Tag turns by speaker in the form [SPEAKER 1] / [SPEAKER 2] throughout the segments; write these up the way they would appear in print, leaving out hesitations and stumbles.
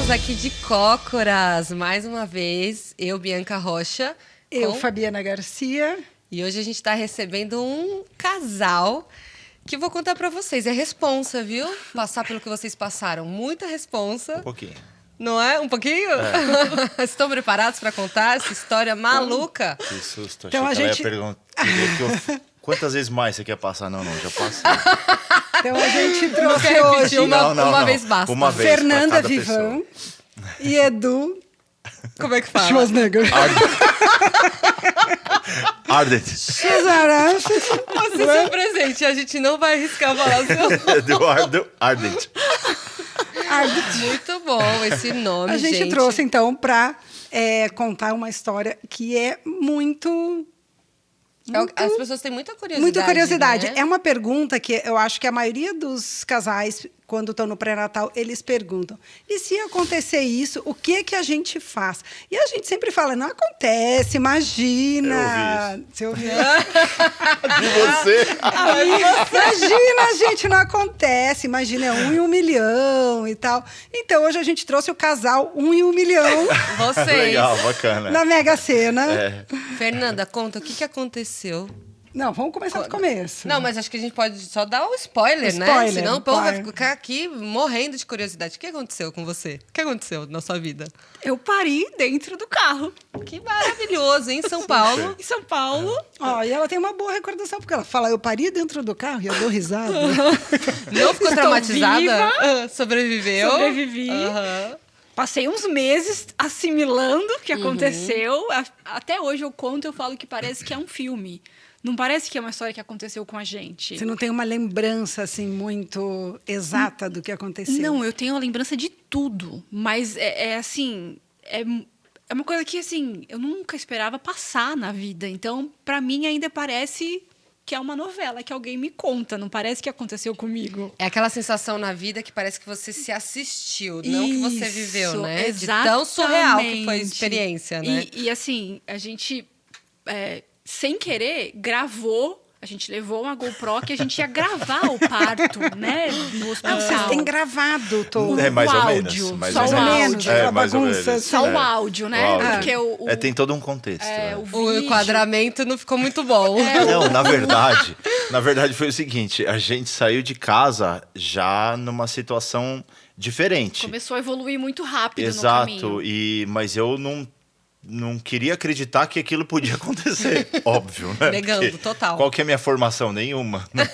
[SPEAKER 1] Estamos aqui de cócoras, mais uma vez. Eu, Bianca Rocha.
[SPEAKER 2] Eu, Fabiana Garcia.
[SPEAKER 1] E hoje a gente está recebendo um casal que eu vou contar para vocês. É responsa, viu? Passar pelo que vocês passaram. Muita responsa.
[SPEAKER 3] Um pouquinho.
[SPEAKER 1] Não é? Um pouquinho? É. Estão preparados para contar essa história maluca?
[SPEAKER 3] Que susto.
[SPEAKER 2] Então,
[SPEAKER 3] achei
[SPEAKER 2] a
[SPEAKER 3] que
[SPEAKER 2] gente...
[SPEAKER 3] ela ia perguntar. Quantas vezes mais você quer passar? Não, já passei.
[SPEAKER 2] Então a gente trouxe
[SPEAKER 1] Quer
[SPEAKER 2] hoje
[SPEAKER 1] repetir uma vez basta.
[SPEAKER 3] Uma vez
[SPEAKER 2] Fernanda
[SPEAKER 3] pra cada
[SPEAKER 2] Vivan
[SPEAKER 3] pessoa.
[SPEAKER 2] e Edu
[SPEAKER 1] Como é que fala?
[SPEAKER 2] Schwarzenegger.
[SPEAKER 3] Ardent.
[SPEAKER 1] Vocês são presentes, a gente não vai arriscar falar o seu.
[SPEAKER 3] Eduardo Ardent.
[SPEAKER 1] Muito bom esse nome,
[SPEAKER 2] A gente
[SPEAKER 1] gente.
[SPEAKER 2] trouxe, então, para contar uma história que é muito...
[SPEAKER 1] As pessoas têm muita curiosidade.
[SPEAKER 2] Muita curiosidade.
[SPEAKER 1] Né?
[SPEAKER 2] É uma pergunta que eu acho que a maioria dos casais, quando estão no pré-natal, eles perguntam: e se acontecer isso, o que que a gente faz? E a gente sempre fala: não acontece, imagina. Você ouviu?
[SPEAKER 3] De você.
[SPEAKER 2] Imagina, gente, não acontece. Imagina, é 1 em 1 milhão e tal. Então, hoje a gente trouxe o casal 1 em 1 milhão
[SPEAKER 1] Vocês.
[SPEAKER 3] Legal, bacana.
[SPEAKER 2] na Mega Sena.
[SPEAKER 3] É.
[SPEAKER 1] Fernanda, conta o que aconteceu.
[SPEAKER 2] Não, vamos começar do começo.
[SPEAKER 1] Não, mas acho que a gente pode só dar o spoiler, né?
[SPEAKER 2] Spoiler,
[SPEAKER 1] Senão o povo vai
[SPEAKER 2] vai.
[SPEAKER 1] ficar aqui morrendo de curiosidade. O que aconteceu com você? O que aconteceu na sua vida?
[SPEAKER 4] Eu pari dentro do carro,
[SPEAKER 1] Que maravilhoso, hein? São Paulo.
[SPEAKER 4] em São Paulo.
[SPEAKER 2] Ó, e ela tem uma boa recordação, porque ela fala: eu parei dentro do carro e eu dou risada.
[SPEAKER 1] Não ficou
[SPEAKER 4] Estou
[SPEAKER 1] traumatizada?
[SPEAKER 4] viva.
[SPEAKER 1] Sobreviveu?
[SPEAKER 4] Sobrevivi.
[SPEAKER 1] Aham.
[SPEAKER 4] Passei uns meses assimilando o que aconteceu. Até hoje eu conto, eu falo que parece que é um filme. Não parece que é uma história que aconteceu com a gente.
[SPEAKER 2] Você não tem uma lembrança, assim, muito exata do que aconteceu?
[SPEAKER 4] Não, eu tenho a lembrança de tudo. Mas assim... É uma coisa que, assim, eu nunca esperava passar na vida. Então, pra mim, ainda parece que é uma novela, que alguém me conta. Não parece que aconteceu comigo.
[SPEAKER 1] É aquela sensação na vida que parece que você se assistiu, não que você
[SPEAKER 4] Isso,
[SPEAKER 1] viveu, né? De
[SPEAKER 4] exatamente.
[SPEAKER 1] tão surreal que foi a experiência, né?
[SPEAKER 4] E assim, a gente, sem querer, gravou. A gente levou uma GoPro que a gente ia gravar o parto, né? No hospital.
[SPEAKER 2] Vocês têm gravado todo.
[SPEAKER 3] É, mais
[SPEAKER 4] o
[SPEAKER 3] ou
[SPEAKER 4] áudio,
[SPEAKER 3] menos. Mais
[SPEAKER 4] só
[SPEAKER 3] ou
[SPEAKER 4] o
[SPEAKER 3] menos.
[SPEAKER 4] áudio.
[SPEAKER 3] É,
[SPEAKER 2] aquela
[SPEAKER 3] mais ou
[SPEAKER 2] bagunça,
[SPEAKER 3] menos.
[SPEAKER 4] Só
[SPEAKER 3] É.
[SPEAKER 4] o áudio, né?
[SPEAKER 3] O áudio.
[SPEAKER 4] Porque
[SPEAKER 3] tem todo um contexto. né?
[SPEAKER 1] O
[SPEAKER 4] vídeo-
[SPEAKER 1] enquadramento não ficou muito bom.
[SPEAKER 3] Não, na verdade foi o seguinte, a gente saiu de casa já numa situação diferente.
[SPEAKER 4] Começou a evoluir muito rápido no
[SPEAKER 3] Exato,
[SPEAKER 4] caminho.
[SPEAKER 3] mas eu não queria acreditar que aquilo podia acontecer, óbvio, né?
[SPEAKER 1] Negando,
[SPEAKER 3] Porque
[SPEAKER 1] total.
[SPEAKER 3] Qual que é a minha formação? Nenhuma. Né?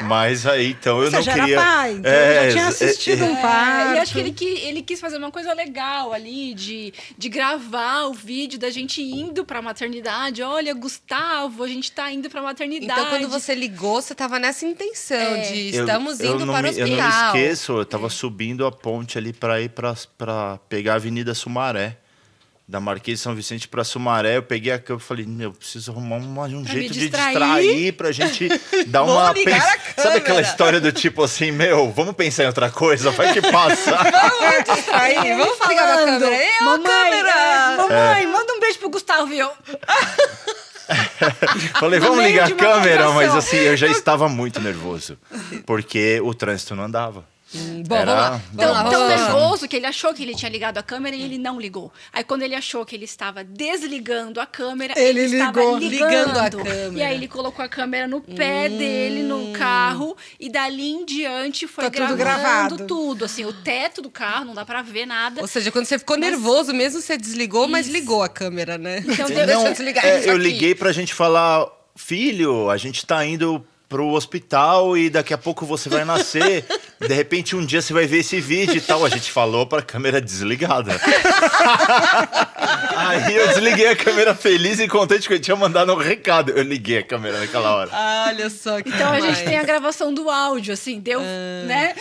[SPEAKER 3] Mas aí, então, eu
[SPEAKER 2] Você
[SPEAKER 3] não
[SPEAKER 2] já
[SPEAKER 3] queria...
[SPEAKER 2] era pai, então já tinha assistido um parto.
[SPEAKER 4] E acho que ele quis fazer uma coisa legal ali, de gravar o vídeo da gente indo pra maternidade. Olha, Gustavo, a gente tá indo pra maternidade.
[SPEAKER 1] Então, quando você ligou, você estava nessa intenção de estamos
[SPEAKER 3] eu
[SPEAKER 1] indo
[SPEAKER 3] não
[SPEAKER 1] para o
[SPEAKER 3] me- Eu não me
[SPEAKER 1] hospital.
[SPEAKER 3] esqueço, eu tava subindo a ponte ali para ir para pegar a Avenida Sumaré. Da Marquês de São Vicente para Sumaré, eu falei, eu preciso arrumar um jeito de distrair pra gente dar uma...
[SPEAKER 1] Vamos ligar a câmera.
[SPEAKER 3] Sabe aquela história do tipo assim, vamos pensar em outra coisa, vai que passa.
[SPEAKER 1] Vamos distrair, vamos ligar a câmera. Ei, ó, câmera!
[SPEAKER 4] Mamãe, manda um beijo pro Gustavo, viu?
[SPEAKER 3] Falei,
[SPEAKER 4] No
[SPEAKER 3] vamos
[SPEAKER 4] meio
[SPEAKER 3] ligar a
[SPEAKER 4] de uma
[SPEAKER 3] câmera, mas
[SPEAKER 4] contração.
[SPEAKER 3] assim, eu já estava muito nervoso, porque o trânsito não andava.
[SPEAKER 1] Bom, vamos lá.
[SPEAKER 4] Tão,
[SPEAKER 1] Vamos lá,
[SPEAKER 4] tão
[SPEAKER 1] vamos lá.
[SPEAKER 4] nervoso que ele achou que ele tinha ligado a câmera e ele não ligou. Aí quando ele achou que ele estava desligando a câmera,
[SPEAKER 2] Ele
[SPEAKER 4] estava
[SPEAKER 2] ligou.
[SPEAKER 1] Ligando a câmera.
[SPEAKER 4] E aí ele colocou a câmera no pé dele, no carro, e dali em diante foi
[SPEAKER 2] Tá tudo
[SPEAKER 4] gravando
[SPEAKER 2] gravado.
[SPEAKER 4] tudo. Assim, o teto do carro, não dá pra ver nada.
[SPEAKER 1] Ou seja, quando você ficou nervoso mesmo, você desligou, mas
[SPEAKER 4] Isso.
[SPEAKER 1] ligou a câmera, né?
[SPEAKER 4] Então,
[SPEAKER 1] Deixa
[SPEAKER 4] deu-
[SPEAKER 1] eu desligar isso
[SPEAKER 3] eu
[SPEAKER 1] aqui.
[SPEAKER 3] liguei pra gente falar, filho, a gente tá indo pro hospital e daqui a pouco você vai nascer. De repente, um dia você vai ver esse vídeo e tal. A gente falou pra câmera desligada. Aí eu desliguei a câmera feliz e contente que eu tinha mandado um recado. Eu liguei a câmera naquela hora.
[SPEAKER 1] Olha só que
[SPEAKER 4] Então a gente
[SPEAKER 1] demais.
[SPEAKER 4] tem a gravação do áudio, assim, deu, né?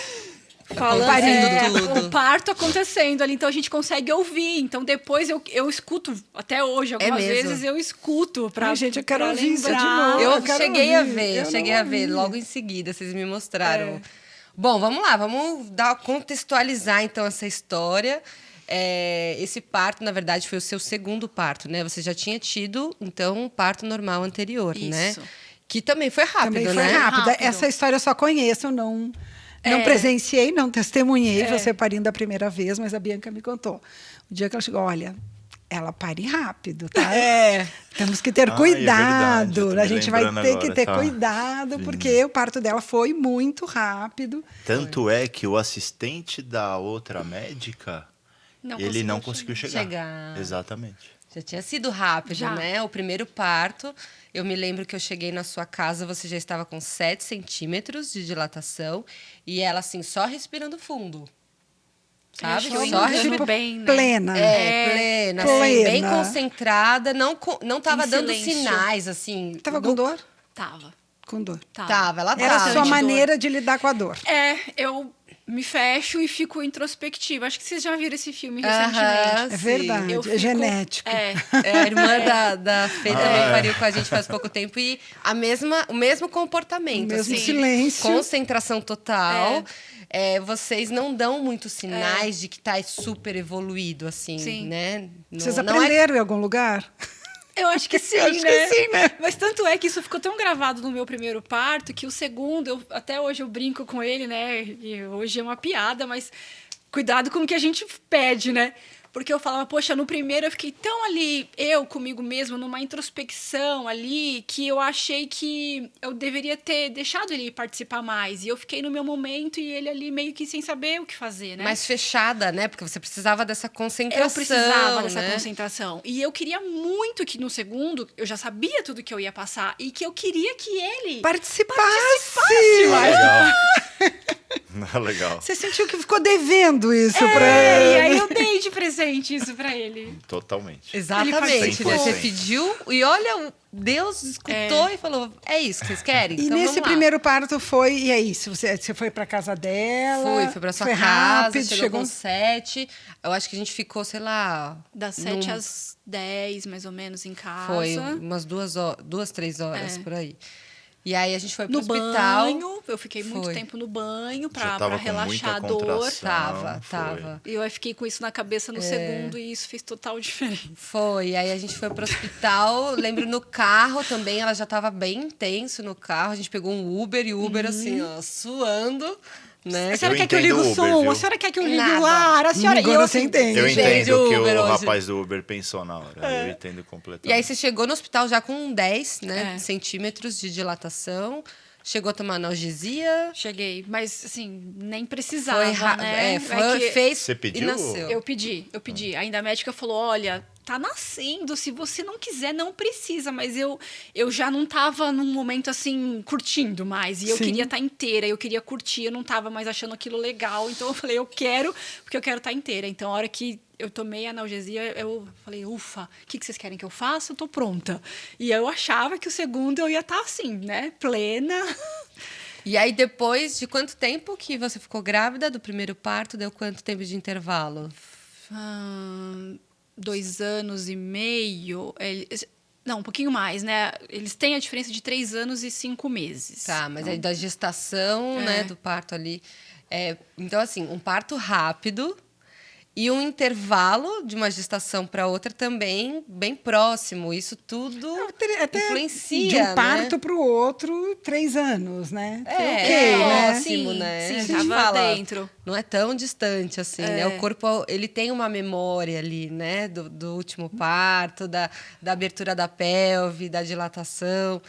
[SPEAKER 4] Falando
[SPEAKER 1] Acontecendo tudo.
[SPEAKER 4] o parto acontecendo ali, então a gente consegue ouvir. Então depois eu escuto, até hoje, algumas
[SPEAKER 1] mesmo?
[SPEAKER 4] vezes eu escuto pra.
[SPEAKER 2] Ai, gente, eu quero
[SPEAKER 4] pra
[SPEAKER 2] ouvir isso de
[SPEAKER 4] lembrar.
[SPEAKER 2] novo.
[SPEAKER 1] Eu
[SPEAKER 2] quero
[SPEAKER 1] cheguei a
[SPEAKER 2] ouvir,
[SPEAKER 1] ver,
[SPEAKER 2] eu
[SPEAKER 1] cheguei
[SPEAKER 2] não
[SPEAKER 1] a ver
[SPEAKER 2] ouvi.
[SPEAKER 1] logo em seguida, vocês me mostraram. Bom, vamos lá, vamos contextualizar então essa história. Esse parto, na verdade, foi o seu segundo parto, né? Você já tinha tido, então, um parto normal anterior, né?
[SPEAKER 4] Isso.
[SPEAKER 1] Que também foi rápido,
[SPEAKER 2] Também foi
[SPEAKER 1] né?
[SPEAKER 2] rápido.
[SPEAKER 4] Rápido.
[SPEAKER 2] Essa história eu só conheço, eu Não presenciei, não testemunhei você parindo a primeira vez, mas a Bianca me contou. O dia que ela chegou, olha, ela pare rápido, tá? Temos que ter cuidado.
[SPEAKER 3] É verdade,
[SPEAKER 2] A gente vai ter
[SPEAKER 3] agora,
[SPEAKER 2] que ter
[SPEAKER 3] tá?
[SPEAKER 2] cuidado, porque o parto dela foi muito rápido.
[SPEAKER 3] Tanto é que o assistente da outra médica, ele não conseguiu chegar. Exatamente.
[SPEAKER 1] Já tinha sido rápido,
[SPEAKER 4] Já.
[SPEAKER 1] né? O primeiro parto, eu me lembro que eu cheguei na sua casa, você já estava com 7 centímetros de dilatação e ela, assim, só respirando fundo. Sabe?
[SPEAKER 4] Acho que eu
[SPEAKER 1] Só
[SPEAKER 4] engano
[SPEAKER 1] respirando.
[SPEAKER 4] bem, né?
[SPEAKER 2] Plena.
[SPEAKER 1] Plena, assim,
[SPEAKER 2] Plena.
[SPEAKER 1] bem concentrada, não tava
[SPEAKER 4] Em
[SPEAKER 1] dando
[SPEAKER 4] silêncio.
[SPEAKER 1] sinais, assim.
[SPEAKER 2] Tava com dor?
[SPEAKER 4] Tava.
[SPEAKER 2] Com dor.
[SPEAKER 1] Tava, ela
[SPEAKER 2] Era a
[SPEAKER 1] tava.
[SPEAKER 2] sua
[SPEAKER 4] dor.
[SPEAKER 2] maneira de lidar com a dor.
[SPEAKER 4] Eu me fecho e fico introspectiva. Acho que vocês já viram esse filme
[SPEAKER 1] Aham,
[SPEAKER 4] recentemente.
[SPEAKER 2] É
[SPEAKER 1] sim.
[SPEAKER 2] verdade,
[SPEAKER 4] Eu
[SPEAKER 2] é
[SPEAKER 4] fico-
[SPEAKER 2] genético.
[SPEAKER 1] A irmã da Fê também pariu com a gente faz pouco tempo e o mesmo comportamento.
[SPEAKER 2] O mesmo
[SPEAKER 1] assim,
[SPEAKER 2] silêncio.
[SPEAKER 1] Concentração total. Vocês não dão muitos sinais de que tá super evoluído, assim,
[SPEAKER 4] Sim.
[SPEAKER 1] né?
[SPEAKER 2] Vocês
[SPEAKER 1] Não é
[SPEAKER 2] aprenderam em algum lugar?
[SPEAKER 4] Eu acho que sim,
[SPEAKER 2] Eu acho
[SPEAKER 4] né?
[SPEAKER 2] que sim, né?
[SPEAKER 4] Mas tanto é que isso ficou tão gravado no meu primeiro parto que o segundo, até hoje eu brinco com ele, né? E hoje é uma piada, mas cuidado com o que a gente pede, né? Porque eu falava, poxa, no primeiro eu fiquei tão ali, eu comigo mesmo, numa introspecção ali, que eu achei que eu deveria ter deixado ele participar mais. E eu fiquei no meu momento e ele ali meio que sem saber o que fazer, né?
[SPEAKER 1] mais fechada, né? Porque você precisava dessa concentração.
[SPEAKER 4] Eu precisava dessa
[SPEAKER 1] né?
[SPEAKER 4] concentração. E eu queria muito que no segundo eu já sabia tudo que eu ia passar e que eu queria que ele
[SPEAKER 2] Participasse!
[SPEAKER 3] Legal. Legal.
[SPEAKER 2] Você sentiu que ficou devendo isso pra
[SPEAKER 4] E
[SPEAKER 2] ele?
[SPEAKER 4] aí eu dei de presente isso pra ele.
[SPEAKER 3] Totalmente.
[SPEAKER 1] Exatamente, né?
[SPEAKER 3] 100%.
[SPEAKER 1] Você pediu e olha, Deus escutou e falou: é isso que vocês querem?
[SPEAKER 2] E
[SPEAKER 1] Então
[SPEAKER 2] nesse
[SPEAKER 1] vamos lá.
[SPEAKER 2] primeiro parto foi, e aí? Você foi pra casa dela?
[SPEAKER 1] Fui pra sua
[SPEAKER 2] foi
[SPEAKER 1] casa,
[SPEAKER 2] rápido,
[SPEAKER 1] chegou com 7. Eu acho que a gente ficou, sei lá.
[SPEAKER 4] Das 7 às 10, mais ou menos, em casa.
[SPEAKER 1] Foi umas 2, 3 horas por aí. E aí a gente foi pro
[SPEAKER 4] No
[SPEAKER 1] hospital.
[SPEAKER 4] banho, eu fiquei muito
[SPEAKER 1] Foi.
[SPEAKER 4] tempo no banho
[SPEAKER 3] Já
[SPEAKER 4] pra
[SPEAKER 3] tava com
[SPEAKER 4] relaxar a
[SPEAKER 3] muita
[SPEAKER 4] dor.
[SPEAKER 3] contração.
[SPEAKER 1] Tava.
[SPEAKER 4] E eu fiquei com isso na cabeça no segundo e isso fez total diferença.
[SPEAKER 1] Foi. Aí a gente foi pro hospital. Lembro no carro também, ela já tava bem intenso no carro. A gente pegou um Uber e o Uber assim, ó, suando. Né?
[SPEAKER 4] A senhora
[SPEAKER 3] Eu
[SPEAKER 4] quer que eu ligue o
[SPEAKER 3] entendo
[SPEAKER 4] som?
[SPEAKER 3] Uber, viu?
[SPEAKER 4] A senhora quer que eu ligue
[SPEAKER 1] Nada.
[SPEAKER 4] o ar? A senhora...
[SPEAKER 2] Agora
[SPEAKER 4] e eu,
[SPEAKER 2] você
[SPEAKER 4] assim,
[SPEAKER 2] entende.
[SPEAKER 3] Eu
[SPEAKER 1] Entende
[SPEAKER 3] entendo o que
[SPEAKER 1] Uber
[SPEAKER 3] o
[SPEAKER 1] hoje.
[SPEAKER 3] rapaz do Uber pensou na hora. Eu entendo completamente.
[SPEAKER 1] E aí você chegou no hospital já com 10, né,
[SPEAKER 4] É.
[SPEAKER 1] centímetros de dilatação. Chegou a tomar analgesia.
[SPEAKER 4] Cheguei, mas assim, nem precisava,
[SPEAKER 1] Foi,
[SPEAKER 4] né?
[SPEAKER 1] foi,
[SPEAKER 4] que
[SPEAKER 1] fez
[SPEAKER 3] Você pediu?
[SPEAKER 1] e nasceu.
[SPEAKER 4] eu pedi. Ainda a médica falou, olha, tá nascendo, se você não quiser, não precisa. Mas eu já não tava num momento, assim, curtindo mais. E eu
[SPEAKER 2] Sim.
[SPEAKER 4] queria estar inteira, eu queria curtir, eu não tava mais achando aquilo legal. Então eu falei, eu quero, porque eu quero estar inteira. Então a hora que eu tomei a analgesia, eu falei, ufa, o que vocês querem que eu faça? Eu tô pronta. E eu achava que o segundo eu ia estar assim, né? Plena.
[SPEAKER 1] E aí, depois de quanto tempo que você ficou grávida do primeiro parto? Deu quanto tempo de intervalo?
[SPEAKER 4] 2 anos e meio. Não, um pouquinho mais, né? Eles têm a diferença de 3 anos e 5 meses.
[SPEAKER 1] Tá, mas aí da gestação, né, do parto ali. Então, assim, um parto rápido e um intervalo de uma gestação para outra também bem próximo. Isso tudo
[SPEAKER 2] Até
[SPEAKER 1] influencia,
[SPEAKER 2] de um parto
[SPEAKER 1] né?
[SPEAKER 2] para o outro, 3 anos, né? Que
[SPEAKER 1] É,
[SPEAKER 2] ok, né?
[SPEAKER 1] próximo,
[SPEAKER 4] Sim,
[SPEAKER 1] né?
[SPEAKER 4] sim,
[SPEAKER 1] A gente
[SPEAKER 4] tava
[SPEAKER 1] fala,
[SPEAKER 4] dentro.
[SPEAKER 1] não é tão distante assim, né? O corpo, ele tem uma memória ali, né? Do último parto, da abertura da pelve, da dilatação.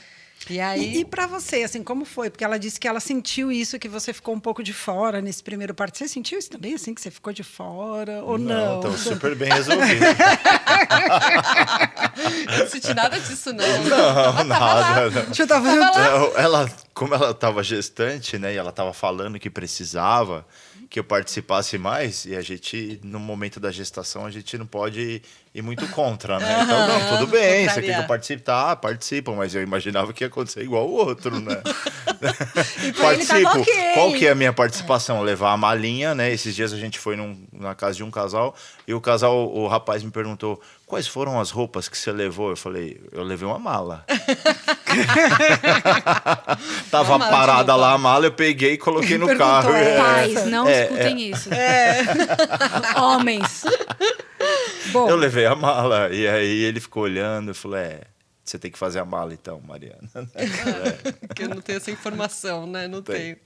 [SPEAKER 1] E aí...
[SPEAKER 2] E para você, assim, como foi? Porque ela disse que ela sentiu isso, que você ficou um pouco de fora nesse primeiro parto. Você sentiu isso também, assim, que você ficou de fora? Ou não?
[SPEAKER 3] Então, super bem resolvido.
[SPEAKER 1] Eu não senti nada disso, não.
[SPEAKER 3] Não, nada. Não.
[SPEAKER 2] Deixa eu tava junto.
[SPEAKER 3] Ela, como ela estava gestante, né, e ela estava falando que precisava que eu participasse mais, e a gente, no momento da gestação, a gente não pode ir muito contra, né? Então, não, tudo bem, você quer que eu participe? Tá, participa, mas eu imaginava que ia acontecer igual o outro, né?
[SPEAKER 4] E pra ele tava ok.
[SPEAKER 3] Qual que é a minha participação? Levar a malinha, né? Esses dias a gente foi na casa de um casal, e o rapaz me perguntou, quais foram as roupas que você levou? Eu falei, eu levei uma mala. Tava
[SPEAKER 1] mala de
[SPEAKER 3] parada
[SPEAKER 1] roupa.
[SPEAKER 3] lá a mala, eu peguei e coloquei no
[SPEAKER 2] Perguntou
[SPEAKER 3] carro.
[SPEAKER 2] ela.
[SPEAKER 4] Pais, não escutem isso. Homens.
[SPEAKER 2] Bom,
[SPEAKER 3] Eu levei a mala. E aí ele ficou olhando e falou, Você tem que fazer a mala, então, Mariana.
[SPEAKER 1] Porque eu não tenho essa informação, né? Não tenho.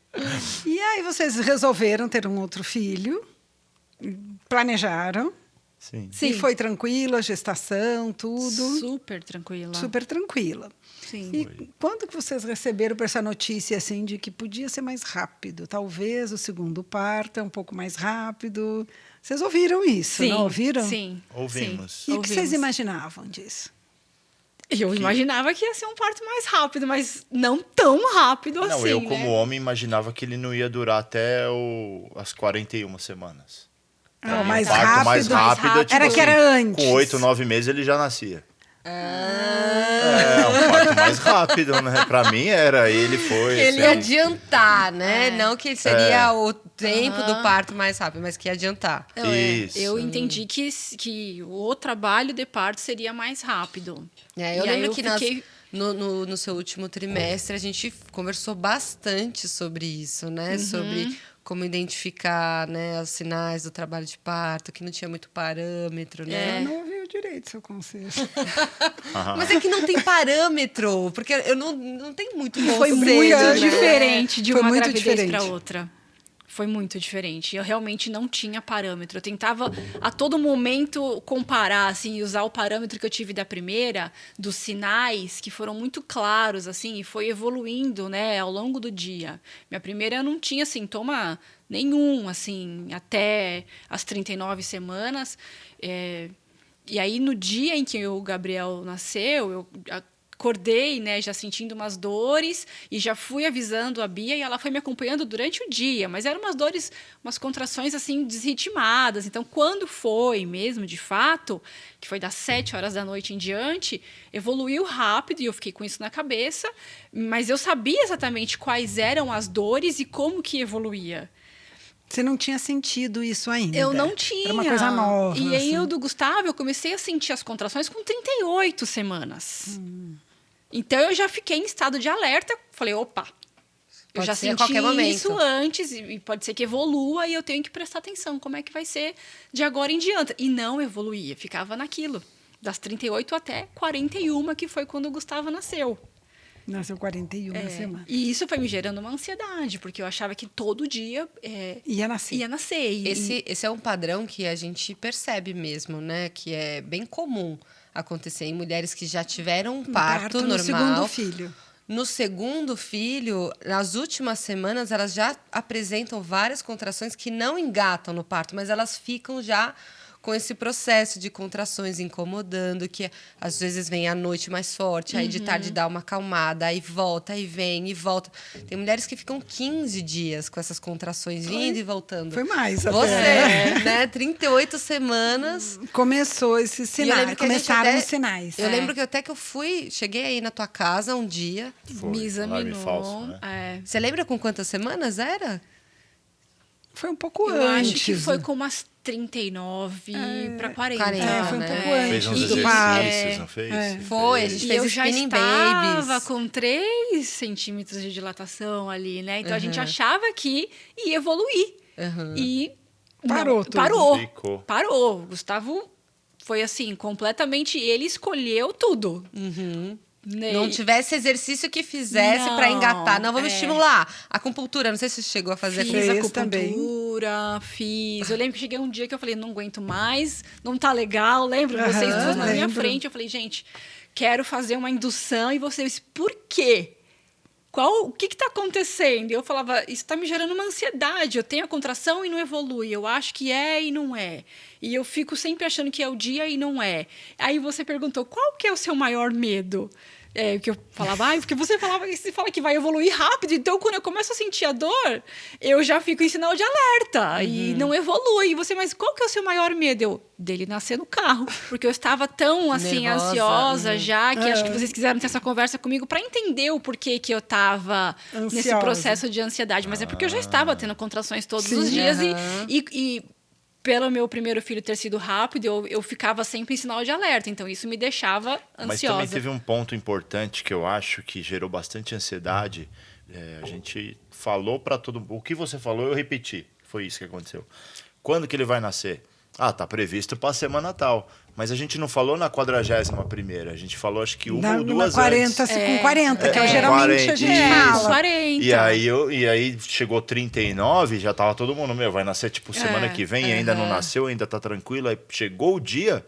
[SPEAKER 2] E aí vocês resolveram ter um outro filho, planejaram,
[SPEAKER 3] Sim.
[SPEAKER 2] e foi tranquila a gestação, tudo,
[SPEAKER 4] Super tranquila.
[SPEAKER 2] super tranquila.
[SPEAKER 4] Sim.
[SPEAKER 2] E quando que vocês receberam essa notícia assim de que podia ser mais rápido? Talvez o segundo parto é um pouco mais rápido. Vocês ouviram isso,
[SPEAKER 4] Sim,
[SPEAKER 2] não ouviram?
[SPEAKER 4] Sim.
[SPEAKER 3] Ouvimos.
[SPEAKER 4] Sim,
[SPEAKER 2] E o que vocês
[SPEAKER 4] ouvimos.
[SPEAKER 2] imaginavam disso?
[SPEAKER 4] Eu imaginava que ia ser um parto mais rápido, mas não tão rápido
[SPEAKER 3] Não,
[SPEAKER 4] assim,
[SPEAKER 3] eu
[SPEAKER 4] né?
[SPEAKER 3] como homem imaginava que ele não ia durar até as 41 semanas.
[SPEAKER 2] Não,
[SPEAKER 3] Um
[SPEAKER 2] mais
[SPEAKER 3] parto
[SPEAKER 2] rápido.
[SPEAKER 3] mais rápido, tipo
[SPEAKER 2] Era
[SPEAKER 3] assim,
[SPEAKER 2] que era antes.
[SPEAKER 3] com 8, 9 meses ele já nascia. É, um parto mais rápido, né? Pra mim era, ele foi...
[SPEAKER 1] Ele ia
[SPEAKER 3] assim,
[SPEAKER 1] adiantar, né? Não que seria o tempo do parto mais rápido, mas que ia adiantar.
[SPEAKER 4] Não,
[SPEAKER 3] Isso.
[SPEAKER 4] Eu entendi que o trabalho de parto seria mais rápido.
[SPEAKER 1] É, eu
[SPEAKER 4] E aí
[SPEAKER 1] lembro que
[SPEAKER 4] fiquei-
[SPEAKER 1] no seu último trimestre a gente conversou bastante sobre isso, né? Sobre como identificar, né, os sinais do trabalho de parto, que não tinha muito parâmetro, né?
[SPEAKER 2] Eu não ouvi direito seu conselho.
[SPEAKER 1] Mas é que não tem parâmetro, porque eu não tenho muito
[SPEAKER 4] Foi
[SPEAKER 1] conceito,
[SPEAKER 4] muito
[SPEAKER 1] né?
[SPEAKER 4] diferente de
[SPEAKER 2] Foi
[SPEAKER 4] uma
[SPEAKER 2] muito
[SPEAKER 4] gravidez
[SPEAKER 2] diferente.
[SPEAKER 4] para outra. Foi muito diferente. Eu realmente não tinha parâmetro. Eu tentava a todo momento comparar, assim, e usar o parâmetro que eu tive da primeira, dos sinais que foram muito claros, assim, e foi evoluindo, né, ao longo do dia. Minha primeira eu não tinha sintoma nenhum, assim, até as 39 semanas. E aí, no dia em que o Gabriel nasceu, eu acordei, né, já sentindo umas dores e já fui avisando a Bia e ela foi me acompanhando durante o dia, mas eram umas dores, umas contrações assim desritmadas. Então, quando foi mesmo, de fato, que foi das 7 horas da noite em diante, evoluiu rápido e eu fiquei com isso na cabeça, mas eu sabia exatamente quais eram as dores e como que evoluía.
[SPEAKER 2] Você não tinha sentido isso ainda?
[SPEAKER 4] Eu não tinha.
[SPEAKER 2] Era uma coisa nova.
[SPEAKER 4] E aí,
[SPEAKER 2] assim.
[SPEAKER 4] eu do Gustavo, eu comecei a sentir as contrações com 38 semanas. Então, eu já fiquei em estado de alerta. Falei, opa, eu
[SPEAKER 1] Pode
[SPEAKER 4] já
[SPEAKER 1] ser a
[SPEAKER 4] senti
[SPEAKER 1] qualquer momento.
[SPEAKER 4] isso antes e pode ser que evolua e eu tenho que prestar atenção. Como é que vai ser de agora em diante? E não evoluía, ficava naquilo. Das 38 até 41, que foi quando o Gustavo nasceu.
[SPEAKER 2] Nasceu 41 semanas.
[SPEAKER 4] E isso foi me gerando uma ansiedade, porque eu achava que todo dia
[SPEAKER 2] Ia nascer.
[SPEAKER 4] ia nascer.
[SPEAKER 1] Esse é um padrão que a gente percebe mesmo, né? Que é bem comum acontecer em mulheres que já tiveram um parto normal.
[SPEAKER 2] no segundo filho.
[SPEAKER 1] No segundo filho, nas últimas semanas, elas já apresentam várias contrações que não engatam no parto, mas elas ficam já com esse processo de contrações incomodando, que às vezes vem à noite mais forte, aí de tarde dá uma acalmada, aí volta, aí vem e volta. Tem mulheres que ficam 15 dias com essas contrações vindo e voltando.
[SPEAKER 2] Foi mais até.
[SPEAKER 1] Você, né? 38 semanas.
[SPEAKER 2] Começou esses
[SPEAKER 1] E eu lembro
[SPEAKER 2] sinais.
[SPEAKER 1] que a gente
[SPEAKER 2] Começaram
[SPEAKER 1] até-
[SPEAKER 2] os sinais.
[SPEAKER 1] Eu lembro que até que eu cheguei aí na tua casa um dia.
[SPEAKER 3] Foi,
[SPEAKER 4] me examinou.
[SPEAKER 3] alarme falso, né?
[SPEAKER 1] Você lembra com quantas semanas era?
[SPEAKER 2] Foi um pouco
[SPEAKER 4] Eu
[SPEAKER 2] antes.
[SPEAKER 4] acho que foi com umas 39 para 40.
[SPEAKER 1] 40,
[SPEAKER 2] foi um
[SPEAKER 1] né?
[SPEAKER 2] pouco antes
[SPEAKER 3] Fez uns
[SPEAKER 2] do
[SPEAKER 3] exercícios,
[SPEAKER 2] parto.
[SPEAKER 3] não fez?
[SPEAKER 1] Foi, a gente
[SPEAKER 4] E
[SPEAKER 1] fez
[SPEAKER 4] eu já
[SPEAKER 1] spinning
[SPEAKER 4] estava
[SPEAKER 1] babies.
[SPEAKER 4] com 3 centímetros de dilatação ali, né? Então a gente achava que ia evoluir. E
[SPEAKER 2] Parou
[SPEAKER 4] não,
[SPEAKER 2] tudo.
[SPEAKER 4] parou.
[SPEAKER 3] Ficou.
[SPEAKER 4] Parou. O Gustavo foi assim, completamente. Ele escolheu tudo. Né?
[SPEAKER 1] Não tivesse exercício que fizesse
[SPEAKER 4] Não,
[SPEAKER 1] pra engatar. Não, vamos
[SPEAKER 4] é.
[SPEAKER 1] estimular. Acupuntura, não sei se você chegou a fazer
[SPEAKER 4] Fiz
[SPEAKER 2] Fez
[SPEAKER 4] acupuntura, fiz. Eu lembro que cheguei um dia que eu falei, não aguento mais, não tá legal. Lembro vocês duas na minha
[SPEAKER 2] lembro.
[SPEAKER 4] frente. Eu falei, gente, quero fazer uma indução. E vocês, por quê? O que está acontecendo? E eu falava, isso está me gerando uma ansiedade. Eu tenho a contração e não evolui. Eu acho que é e não é. E eu fico sempre achando que é o dia e não é. Aí você perguntou, qual que é o seu maior medo? Que eu falava, porque você fala que vai evoluir rápido, então quando eu começo a sentir a dor, eu já fico em sinal de alerta e não evolui. E você, mas qual que é o seu maior medo? Dele nascer no carro, porque eu estava tão assim
[SPEAKER 1] Nervosa,
[SPEAKER 4] ansiosa já, que acho que vocês quiseram ter essa conversa comigo para entender o porquê que eu estava nesse
[SPEAKER 2] Ansiosa.
[SPEAKER 4] processo de ansiedade, mas é porque eu já estava tendo contrações todos
[SPEAKER 2] Sim.
[SPEAKER 4] os dias e pelo meu primeiro filho ter sido rápido, eu ficava sempre em sinal de alerta. Então, isso me deixava
[SPEAKER 3] Mas
[SPEAKER 4] ansiosa.
[SPEAKER 3] também teve um ponto importante que eu acho que gerou bastante ansiedade. A gente falou para todo mundo. O que você falou, eu repeti. Foi isso que aconteceu. Quando que ele vai nascer? Ah, tá previsto pra semana tal. Mas a gente não falou na 41ª, a gente falou acho que uma ou duas
[SPEAKER 2] 40,
[SPEAKER 3] antes.
[SPEAKER 2] com 40, que é, geralmente
[SPEAKER 3] 40,
[SPEAKER 2] a gente
[SPEAKER 3] isso.
[SPEAKER 2] fala.
[SPEAKER 4] 40.
[SPEAKER 3] E aí chegou 39, já tava todo mundo, vai nascer tipo semana que vem, ainda não nasceu, ainda tá tranquilo. Aí chegou o dia,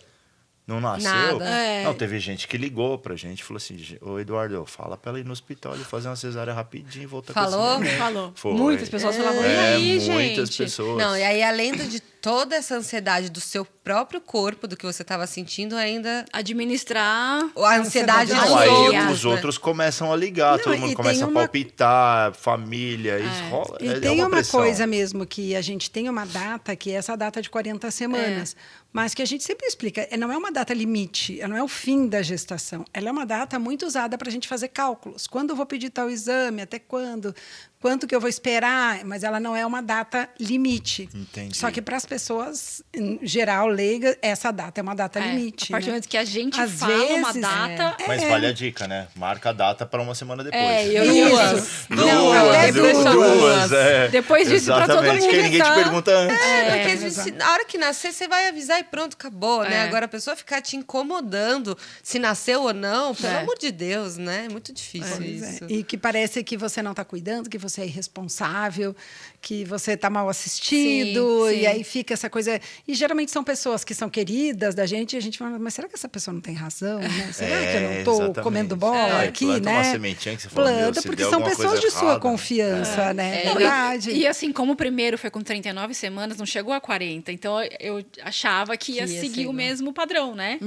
[SPEAKER 3] não nasceu.
[SPEAKER 1] Nada.
[SPEAKER 3] Não, teve gente que ligou pra gente e falou assim: ô Eduardo, fala pra ela ir no hospital e fazer uma cesárea rapidinho e voltar
[SPEAKER 1] Falou?
[SPEAKER 3] com esse neném.
[SPEAKER 4] Falou.
[SPEAKER 3] Foi.
[SPEAKER 4] Muitas pessoas falavam, e aí,
[SPEAKER 3] muitas
[SPEAKER 4] gente?
[SPEAKER 3] pessoas.
[SPEAKER 1] Não, e aí, além de toda essa ansiedade do seu próprio corpo, do que você estava sentindo, ainda
[SPEAKER 4] Administrar.
[SPEAKER 1] a ansiedade
[SPEAKER 2] Não,
[SPEAKER 3] Não,
[SPEAKER 1] dos
[SPEAKER 3] aí
[SPEAKER 1] outros,
[SPEAKER 3] os
[SPEAKER 1] né?
[SPEAKER 3] outros começam a ligar,
[SPEAKER 2] Não,
[SPEAKER 3] todo
[SPEAKER 2] e
[SPEAKER 3] mundo
[SPEAKER 2] tem
[SPEAKER 3] começa a
[SPEAKER 2] uma-
[SPEAKER 3] palpitar, família, isso rola.
[SPEAKER 2] E
[SPEAKER 3] é
[SPEAKER 2] tem
[SPEAKER 3] uma
[SPEAKER 2] uma
[SPEAKER 3] pressão.
[SPEAKER 2] coisa mesmo, que a gente tem uma data, que é essa data de 40 semanas, mas que a gente sempre explica, não é uma data limite, não é o fim da gestação, ela é uma data muito usada para a gente fazer cálculos. Quando eu vou pedir tal exame, até quanto que eu vou esperar, mas ela não é uma data limite.
[SPEAKER 3] Entendi.
[SPEAKER 2] Só que para as pessoas, em geral, leigas, essa data é uma data limite.
[SPEAKER 4] A partir do
[SPEAKER 2] né?
[SPEAKER 4] momento que a gente
[SPEAKER 2] Às
[SPEAKER 4] fala uma
[SPEAKER 2] vezes,
[SPEAKER 4] data.
[SPEAKER 3] Mas vale a dica, né? Marca a data para uma semana depois.
[SPEAKER 1] Duas.
[SPEAKER 2] Não, até
[SPEAKER 3] duas.
[SPEAKER 4] Depois disso, pra todo
[SPEAKER 3] Exatamente,
[SPEAKER 4] mundo
[SPEAKER 3] que ninguém te
[SPEAKER 4] tá-
[SPEAKER 3] pergunta antes.
[SPEAKER 1] Porque a gente, na hora que nascer, você vai avisar e pronto, acabou, né? Agora a pessoa ficar te incomodando se nasceu ou não, pelo amor de Deus, né? É muito difícil
[SPEAKER 2] Pois é.
[SPEAKER 1] isso.
[SPEAKER 2] E que parece que você não está cuidando, que você é irresponsável, que você está mal assistido,
[SPEAKER 4] Sim, sim.
[SPEAKER 2] e aí fica essa coisa. E geralmente são pessoas que são queridas da gente, e a gente fala, mas será que essa pessoa não tem razão? Né? Será que eu não estou
[SPEAKER 3] exatamente.
[SPEAKER 2] comendo bola
[SPEAKER 3] É,
[SPEAKER 2] aqui,
[SPEAKER 3] planta
[SPEAKER 2] né?
[SPEAKER 3] uma sementinha que você fala, meu,
[SPEAKER 2] Planta,
[SPEAKER 3] se
[SPEAKER 2] porque
[SPEAKER 3] der
[SPEAKER 2] são
[SPEAKER 3] alguma
[SPEAKER 2] pessoas
[SPEAKER 3] coisa
[SPEAKER 2] de sua
[SPEAKER 3] errada,
[SPEAKER 2] confiança, né?
[SPEAKER 4] Não,
[SPEAKER 2] Verdade.
[SPEAKER 4] E assim, como o primeiro foi com 39 semanas, não chegou a 40. Então, eu achava que ia
[SPEAKER 1] Que ia
[SPEAKER 4] seguir
[SPEAKER 1] ser
[SPEAKER 4] o
[SPEAKER 1] igual.
[SPEAKER 4] mesmo padrão, né?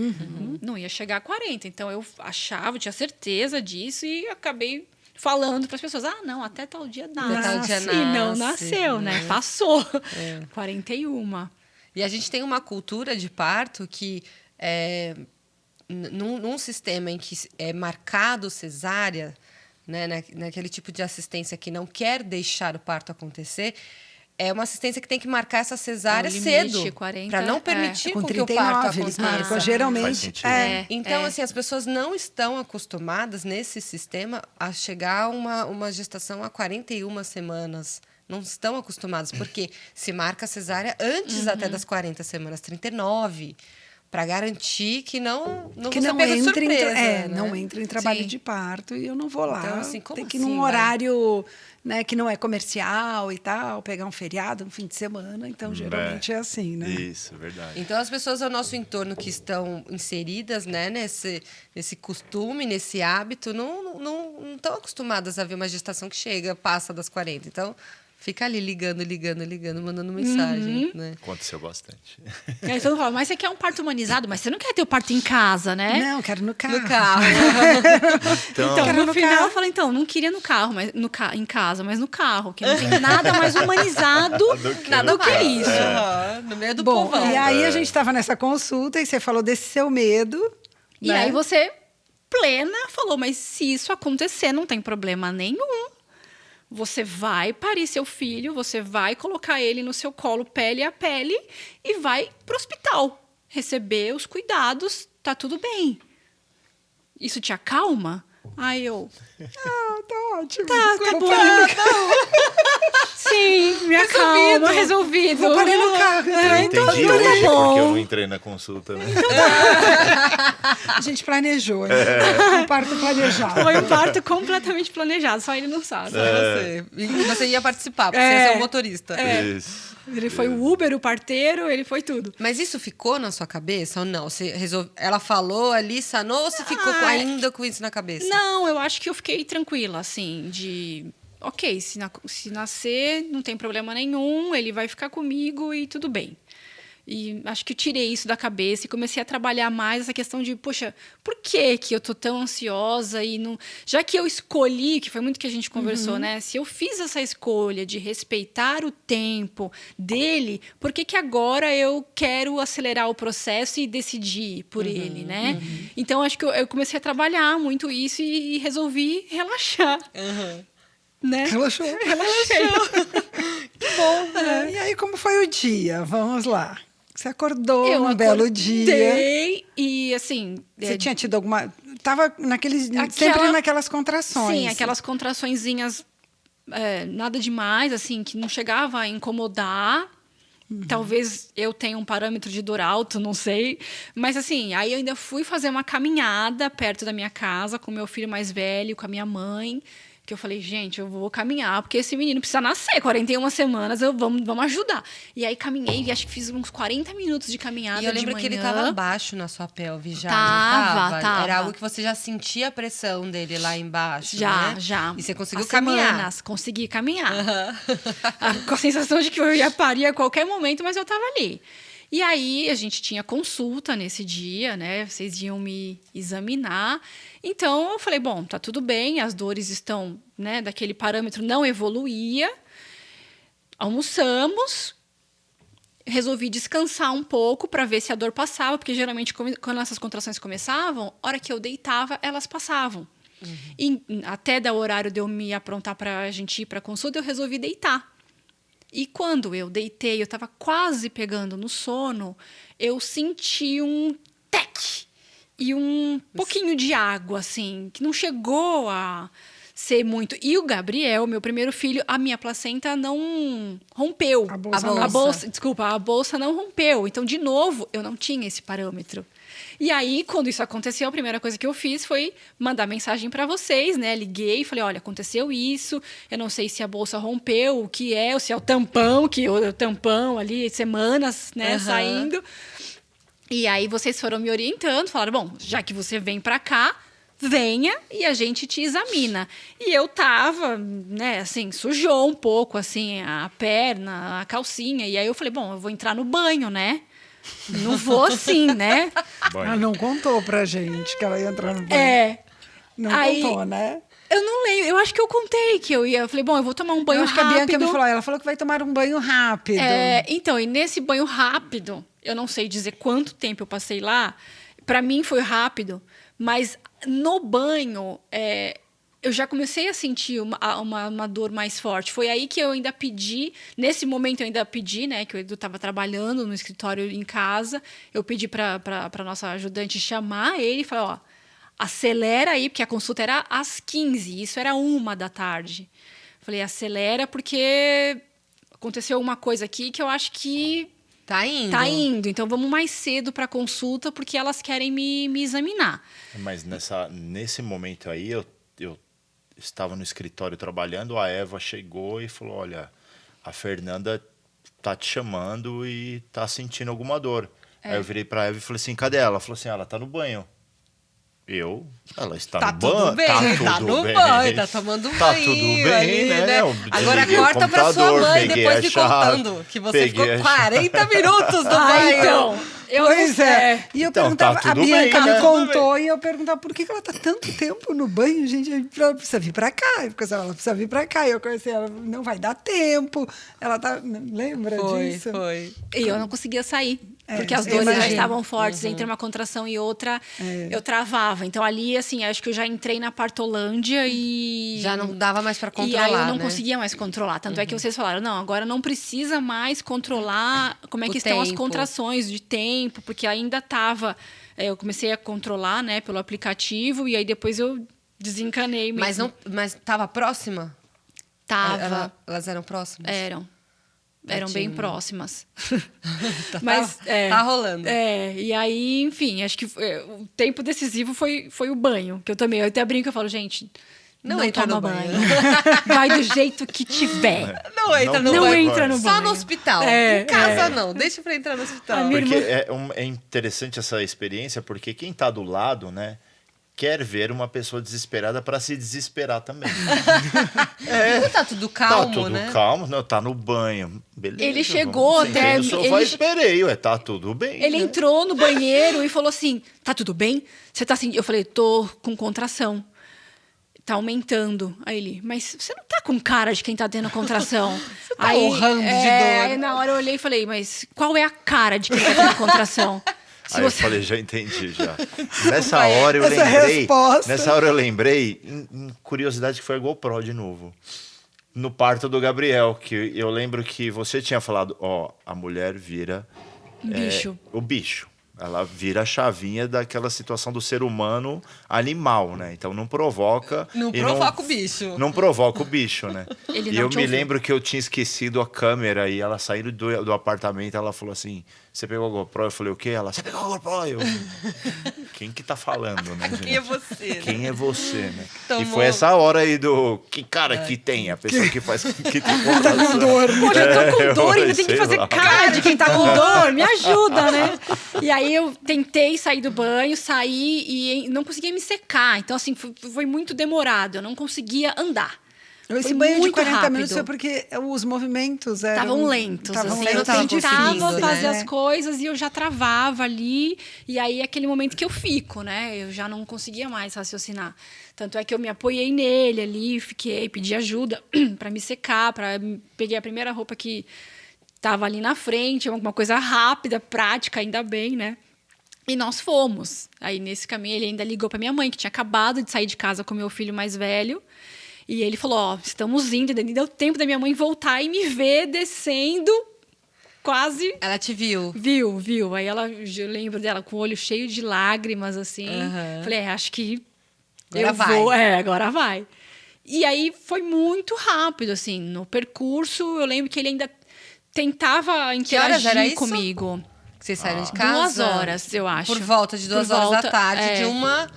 [SPEAKER 4] Não ia chegar a 40. Então, eu achava, tinha certeza disso e acabei falando para as pessoas, não, até tal dia nasce.
[SPEAKER 1] tal dia
[SPEAKER 4] E não
[SPEAKER 1] nasce,
[SPEAKER 4] nasceu, né? Passou. 41.
[SPEAKER 1] E a gente tem uma cultura de parto que, num sistema em que é marcado cesárea, né, naquele tipo de assistência que não quer deixar o parto acontecer, é uma assistência que tem que marcar essa cesárea
[SPEAKER 4] É o limite,
[SPEAKER 1] cedo,
[SPEAKER 4] 40,
[SPEAKER 1] para não permitir
[SPEAKER 2] Com
[SPEAKER 1] que o parto
[SPEAKER 2] 39, eles marcam.
[SPEAKER 1] aconteça.
[SPEAKER 3] Faz
[SPEAKER 2] Geralmente,
[SPEAKER 3] sentido.
[SPEAKER 1] Então, assim, as pessoas não estão acostumadas nesse sistema a chegar a uma gestação a 41 semanas. Não estão acostumadas, porque se marca a cesárea antes até das 40 semanas, 39, para garantir que não
[SPEAKER 2] que
[SPEAKER 1] você
[SPEAKER 2] não
[SPEAKER 1] pega de
[SPEAKER 2] entra,
[SPEAKER 1] surpresa.
[SPEAKER 2] né?
[SPEAKER 1] né?
[SPEAKER 2] Não entra em trabalho
[SPEAKER 4] Sim.
[SPEAKER 2] de parto e eu não vou lá.
[SPEAKER 1] Então, assim, como
[SPEAKER 2] tem que ir
[SPEAKER 1] assim,
[SPEAKER 2] num
[SPEAKER 1] vai?
[SPEAKER 2] horário, né, que não é comercial e tal, pegar um feriado, um fim de semana. Então, geralmente é assim, né?
[SPEAKER 3] Isso, verdade.
[SPEAKER 1] Então, as pessoas ao nosso entorno que estão inseridas, né, nesse costume, nesse hábito, não estão acostumadas a ver uma gestação que chega, passa das 40. Então, fica ali ligando, mandando mensagem, né?
[SPEAKER 3] Aconteceu bastante.
[SPEAKER 4] E aí todo mundo fala, mas você quer um parto humanizado, mas você não quer ter o parto em casa, né?
[SPEAKER 2] Não, quero no carro.
[SPEAKER 1] No carro.
[SPEAKER 4] Então,
[SPEAKER 2] Quero
[SPEAKER 4] no
[SPEAKER 2] no
[SPEAKER 4] final,
[SPEAKER 2] carro.
[SPEAKER 4] eu falei, então, não queria no carro, mas em casa, mas no carro, que não tem nada mais humanizado do que isso.
[SPEAKER 1] Aham, no meio do
[SPEAKER 2] Bom,
[SPEAKER 1] povão.
[SPEAKER 2] e aí a gente estava nessa consulta e você falou desse seu medo.
[SPEAKER 4] E
[SPEAKER 2] né?
[SPEAKER 4] aí você, plena, falou, mas se isso acontecer, não tem problema nenhum. Você vai parir seu filho, você vai colocar ele no seu colo, pele a pele, e vai pro hospital receber os cuidados, tá tudo bem. Isso te acalma? Aí eu,
[SPEAKER 2] Tá ótimo.
[SPEAKER 4] tá
[SPEAKER 2] Vou
[SPEAKER 4] bom.
[SPEAKER 2] parar no carro.
[SPEAKER 4] Sim, me acalma, resolvido.
[SPEAKER 2] Vou parar no carro.
[SPEAKER 3] Eu entendi
[SPEAKER 4] então tá
[SPEAKER 3] hoje porque
[SPEAKER 4] bom.
[SPEAKER 3] eu não entrei na consulta, né?
[SPEAKER 2] A gente planejou, né? Um parto planejado.
[SPEAKER 4] Foi um parto completamente planejado, só ele não sabe.
[SPEAKER 1] Você. E você ia participar, porque você ia ser o motorista.
[SPEAKER 3] Isso.
[SPEAKER 4] Ele foi o Uber, o parteiro, ele foi tudo.
[SPEAKER 1] Mas isso ficou na sua cabeça ou não? Ela falou ali, sanou, ou você ficou ainda com isso na cabeça?
[SPEAKER 4] Não, eu acho que eu fiquei tranquila, assim, de... Ok, se nascer, não tem problema nenhum, ele vai ficar comigo e tudo bem. E acho que eu tirei isso da cabeça e comecei a trabalhar mais essa questão de, poxa, por que eu tô tão ansiosa e não... Já que eu escolhi, que foi muito que a gente conversou, né? Se eu fiz essa escolha de respeitar o tempo dele, por que agora eu quero acelerar o processo e decidir por ele, né? Então, acho que eu comecei a trabalhar muito isso e resolvi relaxar. Né?
[SPEAKER 2] Relaxou.
[SPEAKER 4] Relaxei.
[SPEAKER 2] E aí, como foi o dia? Vamos lá. Você acordou
[SPEAKER 4] Eu
[SPEAKER 2] um belo dia.
[SPEAKER 4] acordei e, assim...
[SPEAKER 2] Você tinha tido alguma... Tava naqueles...
[SPEAKER 4] Aquela-
[SPEAKER 2] Sempre naquelas contrações.
[SPEAKER 4] Sim, aquelas contraçõezinhas, nada demais, assim, que não chegava a incomodar, Talvez eu tenha um parâmetro de dor alto, não sei. Mas assim, aí eu ainda fui fazer uma caminhada perto da minha casa com meu filho mais velho, com a minha mãe. Que eu falei, gente, eu vou caminhar, porque esse menino precisa nascer, 41 semanas, vamos ajudar. E aí caminhei, e acho que fiz uns 40 minutos de caminhada de manhã.
[SPEAKER 1] E eu lembro que ele tava baixo na sua pelve já,
[SPEAKER 4] Tava,
[SPEAKER 1] não
[SPEAKER 4] tava.
[SPEAKER 1] Era algo que você já sentia a pressão dele lá embaixo,
[SPEAKER 4] Já,
[SPEAKER 1] né?
[SPEAKER 4] já.
[SPEAKER 1] E você conseguiu
[SPEAKER 4] Há
[SPEAKER 1] caminhar.
[SPEAKER 4] semanas, consegui caminhar. Com a sensação de que eu ia parir a qualquer momento, mas eu tava ali. E aí, a gente tinha consulta nesse dia, né? Vocês iam me examinar. Então, eu falei, bom, tá tudo bem, as dores estão, né, daquele parâmetro, não evoluía. Almoçamos, resolvi descansar um pouco para ver se a dor passava, porque geralmente, quando essas contrações começavam, a hora que eu deitava, elas passavam. E até dar o horário de eu me aprontar para a gente ir para consulta, eu resolvi deitar. E quando eu deitei, eu estava quase pegando no sono, eu senti um tec e um pouquinho de água, assim, que não chegou a ser muito. E o Gabriel, meu primeiro filho, a minha placenta não rompeu. A bolsa não rompeu. Então, de novo, eu não tinha esse parâmetro. E aí, quando isso aconteceu, a primeira coisa que eu fiz foi mandar mensagem para vocês, né? Liguei e falei, olha, aconteceu isso, eu não sei se a bolsa rompeu, o que é, ou se é o tampão, o tampão ali, semanas, né, saindo. E aí, vocês foram me orientando, falaram, bom, já que você vem para cá, venha e a gente te examina. E eu tava, né, assim, sujou um pouco, assim, a perna, a calcinha. E aí eu falei, bom, eu vou entrar no banho, né? Não vou assim, né?
[SPEAKER 2] Ela não contou pra gente que ela ia entrar no banho. Não contou, né?
[SPEAKER 4] Eu não lembro. Eu acho que eu contei que eu ia. Eu falei, bom, eu vou tomar um banho
[SPEAKER 2] Eu acho
[SPEAKER 4] rápido.
[SPEAKER 2] que a Bianca me falou. Ela falou que vai tomar um banho rápido.
[SPEAKER 4] Então, e nesse banho rápido, eu não sei dizer quanto tempo eu passei lá. Para mim foi rápido, mas no banho eu já comecei a sentir uma dor mais forte. Foi aí que eu ainda pedi, nesse momento eu ainda pedi, né, que o Edu estava trabalhando no escritório em casa, eu pedi para nossa ajudante chamar ele e falar, ó, acelera aí, porque a consulta era às 15, isso era 1h da tarde. Falei, acelera porque aconteceu uma coisa aqui que eu acho que
[SPEAKER 1] tá indo.
[SPEAKER 4] Então vamos mais cedo para a consulta porque elas querem me examinar.
[SPEAKER 3] Mas nesse momento aí, eu estava no escritório trabalhando, a Eva chegou e falou, olha, a Fernanda tá te chamando e tá sentindo alguma dor. Aí eu virei pra Eva e falei assim, cadê ela? Ela falou assim, ela tá no banho. Ela está no banho.
[SPEAKER 1] Tudo bem, tá no banho, tá tomando banho.
[SPEAKER 3] Tá tudo bem,
[SPEAKER 1] ali,
[SPEAKER 3] né?
[SPEAKER 1] Agora corta pra sua mãe, depois me contando que você ficou 40 minutos no banho.
[SPEAKER 4] Então,
[SPEAKER 2] Pois é. E eu
[SPEAKER 3] Então,
[SPEAKER 2] perguntava,
[SPEAKER 3] tá
[SPEAKER 2] a
[SPEAKER 3] tudo
[SPEAKER 2] Bianca
[SPEAKER 3] bem,
[SPEAKER 2] me
[SPEAKER 3] né?
[SPEAKER 2] contou e eu perguntava por que ela tá tanto tempo no banho, gente. Ela precisa vir pra cá. Ela precisa vir pra cá. E eu conheci ela, não vai dar tempo. Ela tá. Lembra disso?
[SPEAKER 1] Foi.
[SPEAKER 4] E eu não conseguia sair. Porque as dores já estavam fortes. Entre uma contração e outra, eu travava. Então, ali, assim, acho que eu já entrei na partolândia e...
[SPEAKER 1] Já não dava mais pra controlar,
[SPEAKER 4] E aí eu não
[SPEAKER 1] né?
[SPEAKER 4] conseguia mais controlar. Tanto é que vocês falaram, não, agora não precisa mais controlar como é que estão as contrações de tempo. Porque ainda estava... Eu comecei a controlar, né, pelo aplicativo. E aí, depois eu desencanei mesmo.
[SPEAKER 1] Mas tava próxima?
[SPEAKER 4] Tava.
[SPEAKER 1] Elas eram próximas?
[SPEAKER 4] Eram bem próximas.
[SPEAKER 1] Mas tá rolando.
[SPEAKER 4] E aí, enfim, acho que o tempo decisivo foi o banho, que eu tomei. Eu até brinco, eu falo, gente, não entra
[SPEAKER 1] toma
[SPEAKER 4] no banho. Vai do jeito que tiver.
[SPEAKER 1] Não entra no
[SPEAKER 4] Não
[SPEAKER 1] banho.
[SPEAKER 4] entra no banho.
[SPEAKER 1] Só no hospital. Em casa, não. Deixa pra entrar no hospital.
[SPEAKER 3] Porque é interessante essa experiência, porque quem tá do lado, né, quer ver uma pessoa desesperada para se desesperar também.
[SPEAKER 1] Não tá tudo calmo,
[SPEAKER 3] tá tudo
[SPEAKER 1] né?
[SPEAKER 3] calmo, não, tá no banho. Beleza.
[SPEAKER 4] Ele chegou até...
[SPEAKER 3] No sofá, esperei, tá tudo bem.
[SPEAKER 4] Ele
[SPEAKER 3] né?
[SPEAKER 4] entrou no banheiro e falou assim, tá tudo bem? Você tá assim... Eu falei, tô com contração. Tá aumentando. Aí ele, mas você não tá com cara de quem tá tendo contração. Você
[SPEAKER 1] tá urrando de dor.
[SPEAKER 4] Aí na hora eu olhei e falei, mas qual é a cara de quem tá tendo contração?
[SPEAKER 3] Aí eu falei, já entendi, já. Nessa hora eu lembrei, curiosidade que foi a GoPro de novo. No parto do Gabriel, que eu lembro que você tinha falado, a mulher vira...
[SPEAKER 4] Bicho.
[SPEAKER 3] O bicho. Ela vira a chavinha daquela situação do ser humano animal, né? Então não provoca...
[SPEAKER 1] Não
[SPEAKER 3] e
[SPEAKER 1] provoca o bicho.
[SPEAKER 3] Não provoca o bicho, né?
[SPEAKER 4] Ele
[SPEAKER 3] E
[SPEAKER 4] não
[SPEAKER 3] eu
[SPEAKER 4] te
[SPEAKER 3] me
[SPEAKER 4] ouviu.
[SPEAKER 3] lembro que eu tinha esquecido a câmera e ela saindo do apartamento, ela falou assim, você pegou a GoPro? Eu falei, o quê? Ela, você pegou a GoPro? Eu, quem que tá falando, né, gente?
[SPEAKER 1] Quem é você, né?
[SPEAKER 3] Quem é você, né? E
[SPEAKER 1] Tomou.
[SPEAKER 3] foi essa hora aí do... Que cara que tem? A pessoa que faz... Que tem contação.
[SPEAKER 4] Poxa, eu tô com dor, ainda tem que
[SPEAKER 3] sei
[SPEAKER 4] fazer
[SPEAKER 3] lá.
[SPEAKER 4] cara de quem tá com dor. Me ajuda, né? E aí eu tentei sair do banho, saí e não conseguia me secar. Então, assim, foi muito demorado. Eu não conseguia andar.
[SPEAKER 2] Esse
[SPEAKER 4] Foi
[SPEAKER 2] banho de
[SPEAKER 4] muito
[SPEAKER 2] 40
[SPEAKER 4] rápido.
[SPEAKER 2] minutos foi porque os movimentos eram...
[SPEAKER 4] Estavam lentos,
[SPEAKER 2] Estavam
[SPEAKER 4] assim,
[SPEAKER 2] lentos,
[SPEAKER 4] eu
[SPEAKER 1] tava
[SPEAKER 4] tentava
[SPEAKER 1] conseguindo,
[SPEAKER 4] fazer
[SPEAKER 1] né?
[SPEAKER 4] as coisas e eu já travava ali, e aí é aquele momento que eu fico, né? Eu já não conseguia mais raciocinar. Tanto é que eu me apoiei nele ali, fiquei, pedi ajuda para me secar, peguei a primeira roupa que estava ali na frente, uma coisa rápida, prática, ainda bem, né? E nós fomos. Aí, nesse caminho, ele ainda ligou para minha mãe, que tinha acabado de sair de casa com meu filho mais velho. E ele falou, ó, estamos indo. E deu tempo da minha mãe voltar e me ver descendo quase...
[SPEAKER 1] Ela te viu.
[SPEAKER 4] Viu. Aí eu lembro dela com o olho cheio de lágrimas, assim.
[SPEAKER 1] Aham.
[SPEAKER 4] Falei, acho que
[SPEAKER 1] Agora
[SPEAKER 4] eu
[SPEAKER 1] vai.
[SPEAKER 4] vou. Agora vai. E aí foi muito rápido, assim. No percurso, eu lembro que ele ainda tentava
[SPEAKER 1] Que horas era
[SPEAKER 4] interagir
[SPEAKER 1] isso?
[SPEAKER 4] comigo.
[SPEAKER 1] Que vocês saíram de casa?
[SPEAKER 4] 2 horas, eu acho.
[SPEAKER 1] Por volta de 2 horas da tarde de uma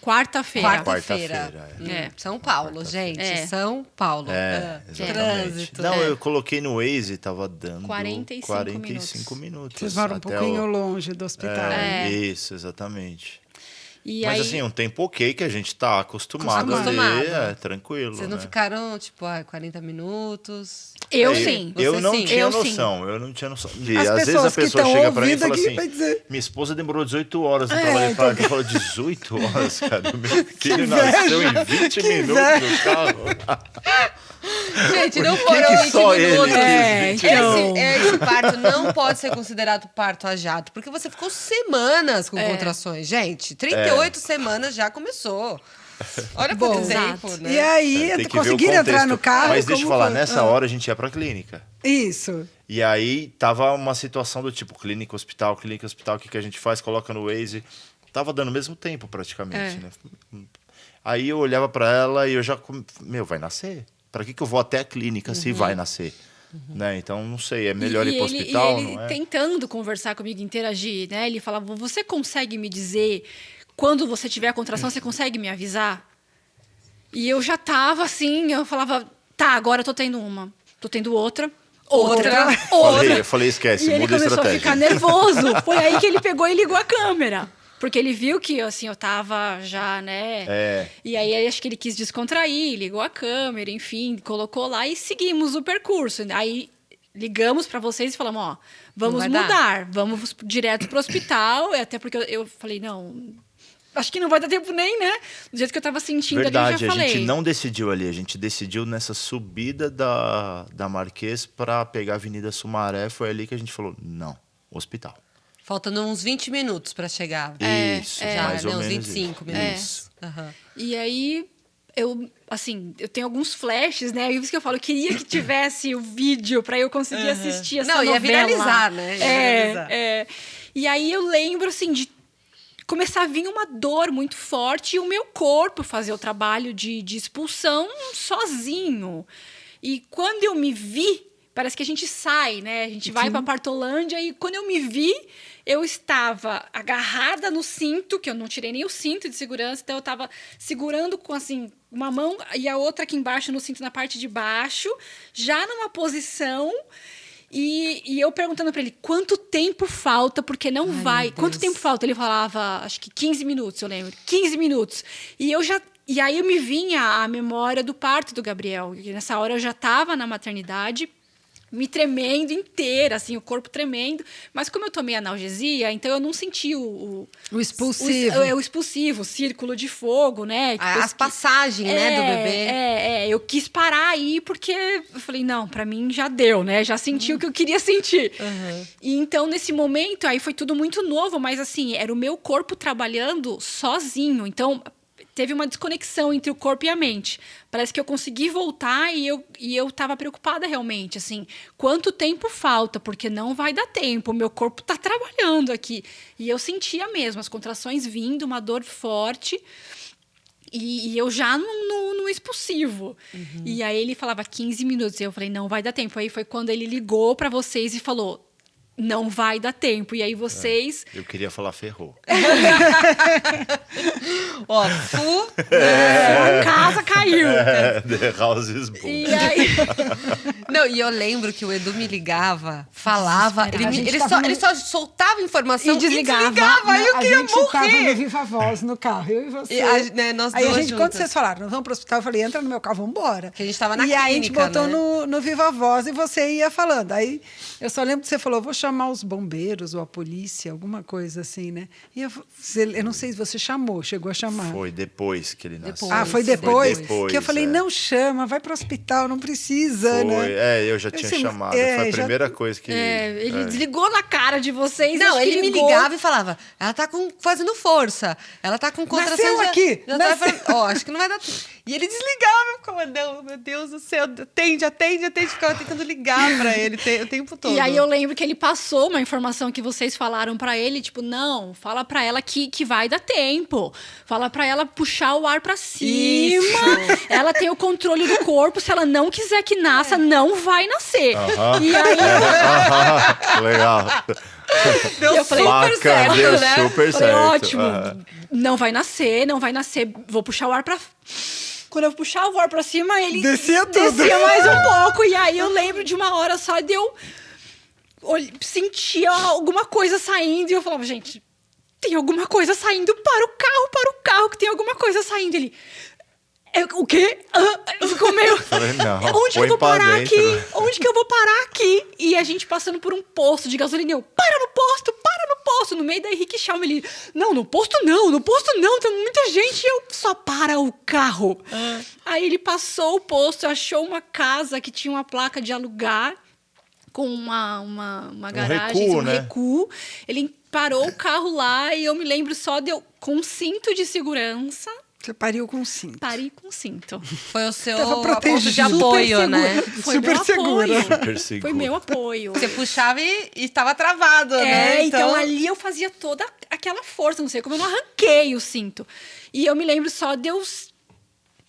[SPEAKER 4] Quarta-feira.
[SPEAKER 1] quarta-feira.
[SPEAKER 4] É.
[SPEAKER 1] São Paulo, gente.
[SPEAKER 4] É.
[SPEAKER 1] São Paulo.
[SPEAKER 3] Exatamente.
[SPEAKER 1] Trânsito.
[SPEAKER 3] Não, eu coloquei no Waze, tava dando
[SPEAKER 4] 45
[SPEAKER 3] minutos.
[SPEAKER 2] Vocês moram um
[SPEAKER 3] até
[SPEAKER 2] pouquinho longe do hospital.
[SPEAKER 3] Isso, exatamente.
[SPEAKER 4] E
[SPEAKER 3] Mas
[SPEAKER 4] aí,
[SPEAKER 3] assim, um tempo ok que a gente tá acostumado
[SPEAKER 1] Acostumado.
[SPEAKER 3] ali, tranquilo.
[SPEAKER 1] Vocês não
[SPEAKER 3] né?
[SPEAKER 1] ficaram, tipo, 40 minutos?
[SPEAKER 4] eu
[SPEAKER 3] É,
[SPEAKER 4] sim.
[SPEAKER 3] Eu
[SPEAKER 1] Você
[SPEAKER 3] não
[SPEAKER 1] sim.
[SPEAKER 3] tinha
[SPEAKER 4] Eu sim.
[SPEAKER 3] noção, eu não tinha noção. E
[SPEAKER 2] As
[SPEAKER 3] às vezes a
[SPEAKER 2] pessoas que
[SPEAKER 3] pessoa
[SPEAKER 2] estão
[SPEAKER 3] chega pra mim e
[SPEAKER 2] ouvindo
[SPEAKER 3] fala
[SPEAKER 2] aqui
[SPEAKER 3] assim,
[SPEAKER 2] vai dizer...
[SPEAKER 3] minha esposa demorou 18 horas no trabalho de parto. Eu falo, 18 horas, cara? Meu filho
[SPEAKER 2] inveja,
[SPEAKER 3] nasceu em 20
[SPEAKER 2] que
[SPEAKER 3] minutos no carro.
[SPEAKER 1] Gente, não
[SPEAKER 3] Por que
[SPEAKER 1] foram
[SPEAKER 3] que
[SPEAKER 1] 20
[SPEAKER 3] só ele
[SPEAKER 1] minutos.
[SPEAKER 3] quis 20
[SPEAKER 4] então.
[SPEAKER 1] Esse parto não pode ser considerado parto a jato, porque você ficou semanas com contrações. Gente, 38 semanas já começou. Olha quanto
[SPEAKER 2] Bom,
[SPEAKER 1] tempo,
[SPEAKER 4] exato.
[SPEAKER 1] né?
[SPEAKER 2] E aí,
[SPEAKER 3] Tem que ver o
[SPEAKER 2] conseguiram entrar
[SPEAKER 3] contexto.
[SPEAKER 2] no carro?
[SPEAKER 3] Mas deixa eu
[SPEAKER 2] como
[SPEAKER 3] falar,
[SPEAKER 2] foi?
[SPEAKER 3] nessa hora a gente ia pra clínica.
[SPEAKER 2] Isso.
[SPEAKER 3] E aí tava uma situação do tipo clínica, hospital, o que a gente faz? Coloca no Waze. Tava dando o mesmo tempo praticamente, né? Aí eu olhava pra ela e eu já... vai nascer? Pra que eu vou até a clínica se vai nascer? Né? Então, não sei, é melhor ir pro hospital,
[SPEAKER 4] e ele
[SPEAKER 3] não é?
[SPEAKER 4] tentando conversar comigo, interagir, né? Ele falava, você consegue me dizer quando você tiver a contração, você consegue me avisar? E eu já tava assim, eu falava, tá, agora eu tô tendo uma, tô tendo outra.
[SPEAKER 3] Eu falei, esquece,
[SPEAKER 4] E ele
[SPEAKER 3] muda a
[SPEAKER 4] começou a
[SPEAKER 3] estratégia.
[SPEAKER 4] ficar nervoso. Foi aí que ele pegou e ligou a câmera. Porque ele viu que, assim, eu tava já, né? E aí, acho que ele quis descontrair, ligou a câmera, enfim, colocou lá e seguimos o percurso. Aí, ligamos para vocês e falamos, ó, vamos
[SPEAKER 1] Não vai
[SPEAKER 4] mudar, vamos direto pro hospital. Até porque eu falei, não, acho que não vai dar tempo nem, né? Do jeito que eu tava sentindo ali, eu
[SPEAKER 3] Verdade,
[SPEAKER 4] já
[SPEAKER 3] a
[SPEAKER 4] falei.
[SPEAKER 3] gente não decidiu ali, a gente decidiu nessa subida da Marquês para pegar a Avenida Sumaré, foi ali que a gente falou, não, hospital.
[SPEAKER 1] Faltando uns 20 minutos pra chegar.
[SPEAKER 3] Isso,
[SPEAKER 1] Já,
[SPEAKER 3] mais
[SPEAKER 1] né?
[SPEAKER 3] ou
[SPEAKER 1] Uns
[SPEAKER 3] menos
[SPEAKER 1] 25
[SPEAKER 3] isso.
[SPEAKER 1] minutos.
[SPEAKER 3] Isso.
[SPEAKER 1] Aham.
[SPEAKER 4] E aí, eu tenho alguns flashes, né? E isso que eu falo, eu queria que tivesse o vídeo para eu conseguir assistir essa novela.
[SPEAKER 1] Não, ia viralizar, né? Ia viralizar.
[SPEAKER 4] E aí eu lembro, assim, de começar a vir uma dor muito forte e o meu corpo fazer o trabalho de expulsão sozinho. E quando eu me vi, parece que a gente sai, né? A gente vai para Partolândia e quando eu me vi, eu estava agarrada no cinto, que eu não tirei nem o cinto de segurança, então eu estava segurando com, assim, uma mão e a outra aqui embaixo no cinto, na parte de baixo, já numa posição... E eu perguntando para ele, quanto tempo falta, porque não vai. Quanto tempo falta? Ele falava, acho que 15 minutos, eu lembro. 15 minutos. E aí eu me vinha a memória do parto do Gabriel. E nessa hora eu já estava na maternidade, me tremendo inteira, assim, o corpo tremendo. Mas como eu tomei analgesia, então eu não senti o
[SPEAKER 2] expulsivo.
[SPEAKER 4] O expulsivo, o círculo de fogo, né?
[SPEAKER 1] As passagens, né, do bebê.
[SPEAKER 4] Eu quis parar aí porque eu falei, não, pra mim já deu, né? Já senti o que eu queria sentir. E então, nesse momento, aí foi tudo muito novo, mas assim, era o meu corpo trabalhando sozinho. Então, teve uma desconexão entre o corpo e a mente. Parece que eu consegui voltar e eu tava preocupada realmente, assim, quanto tempo falta, porque não vai dar tempo, o meu corpo tá trabalhando aqui. E eu sentia mesmo as contrações vindo, uma dor forte, e eu já no expulsivo. E aí ele falava 15 minutos, e eu falei, não vai dar tempo. Aí foi quando ele ligou para vocês e falou, não vai dar tempo. E aí vocês...
[SPEAKER 3] Eu queria falar ferrou.
[SPEAKER 1] Ó,
[SPEAKER 4] A casa caiu.
[SPEAKER 3] The house is boom.
[SPEAKER 4] E aí...
[SPEAKER 1] Não, e eu lembro que o Edu me ligava, falava,
[SPEAKER 2] Desesperado.
[SPEAKER 1] ele só soltava informação
[SPEAKER 4] E desligava.
[SPEAKER 1] aí eu queria
[SPEAKER 2] A gente tava no
[SPEAKER 1] morrer.
[SPEAKER 2] Viva Voz no carro, eu e você.
[SPEAKER 1] Né, nós
[SPEAKER 2] aí a
[SPEAKER 1] duas
[SPEAKER 2] gente, quando
[SPEAKER 1] juntas.
[SPEAKER 2] vocês falaram, nós vamos pro hospital, eu falei, entra no meu carro, vamos embora.
[SPEAKER 1] Que a gente tava na
[SPEAKER 2] E aí a gente
[SPEAKER 1] clínica,
[SPEAKER 2] botou
[SPEAKER 1] né?
[SPEAKER 2] no Viva Voz e você ia falando. Aí eu só lembro que você falou, vou chamar os bombeiros ou a polícia, alguma coisa assim, né? E eu não sei se você chegou a chamar.
[SPEAKER 3] Foi depois que ele nasceu.
[SPEAKER 2] Ah, foi depois?
[SPEAKER 3] depois,
[SPEAKER 2] que eu falei,
[SPEAKER 3] é.
[SPEAKER 2] não chama, vai pro hospital, não precisa,
[SPEAKER 3] Foi,
[SPEAKER 2] né?
[SPEAKER 3] eu já tinha
[SPEAKER 2] disse,
[SPEAKER 3] chamado. Foi a primeira coisa que...
[SPEAKER 4] ele desligou na cara de vocês.
[SPEAKER 1] Não,
[SPEAKER 4] acho que
[SPEAKER 1] ele me
[SPEAKER 4] ligou.
[SPEAKER 1] ligava e falava, ela tá fazendo força, ela tá com contração.
[SPEAKER 2] Nasceu aqui,
[SPEAKER 1] Já
[SPEAKER 2] nasceu.
[SPEAKER 1] Ó, acho que não vai dar tempo. E ele desligava, eu ficava, não, meu Deus do céu, atende, ficava tentando ligar pra ele o tempo todo.
[SPEAKER 4] E aí eu lembro que ele passou uma informação que vocês falaram pra ele, tipo, não, fala pra ela que vai dar tempo. Fala pra ela puxar o ar pra cima.
[SPEAKER 1] Isso.
[SPEAKER 4] Ela tem o controle do corpo, se ela não quiser que nasça, não vai nascer. E aí
[SPEAKER 3] Legal.
[SPEAKER 1] Deu
[SPEAKER 4] eu falei,
[SPEAKER 1] super
[SPEAKER 3] Bacana,
[SPEAKER 1] certo,
[SPEAKER 3] deu
[SPEAKER 1] né?
[SPEAKER 3] super
[SPEAKER 4] falei,
[SPEAKER 3] certo.
[SPEAKER 4] ótimo, não vai nascer, vou puxar o ar pra... Quando eu puxar o ar pra cima, ele
[SPEAKER 2] Descia tudo.
[SPEAKER 4] descia mais um pouco. E aí eu lembro de uma hora só de eu sentia alguma coisa saindo. E eu falava, gente, tem alguma coisa saindo, para o carro, que tem alguma coisa saindo. Ele, o quê? Ficou meio...
[SPEAKER 3] Falei, não,
[SPEAKER 4] onde que
[SPEAKER 3] põe
[SPEAKER 4] eu vou
[SPEAKER 3] pra
[SPEAKER 4] parar
[SPEAKER 3] dentro,
[SPEAKER 4] aqui?
[SPEAKER 3] né?
[SPEAKER 4] Onde que eu vou parar aqui? E a gente passando por um posto de gasolina. Eu, para no posto, no meio da Henrique Schalm. Ele, não, no posto não, tem muita gente. E eu, só para o carro. Aí ele passou o posto, achou uma casa que tinha uma placa de alugar com uma garagem,
[SPEAKER 3] recuo,
[SPEAKER 4] um
[SPEAKER 3] né?
[SPEAKER 4] recuo. Ele parou o carro lá e eu me lembro só de eu, com cinto de segurança,
[SPEAKER 2] Você pariu com cinto.
[SPEAKER 4] parei com cinto.
[SPEAKER 1] Foi o seu
[SPEAKER 2] Tava
[SPEAKER 1] ponto
[SPEAKER 2] protegido.
[SPEAKER 1] de apoio,
[SPEAKER 4] Super
[SPEAKER 1] né?
[SPEAKER 4] segura. Foi
[SPEAKER 2] Super
[SPEAKER 4] meu
[SPEAKER 2] segura.
[SPEAKER 4] apoio.
[SPEAKER 3] Super seguro.
[SPEAKER 4] Foi meu apoio.
[SPEAKER 1] Você puxava e estava travado, né?
[SPEAKER 4] Então ali eu fazia toda aquela força, não sei como eu não arranquei o cinto. E eu me lembro só de eu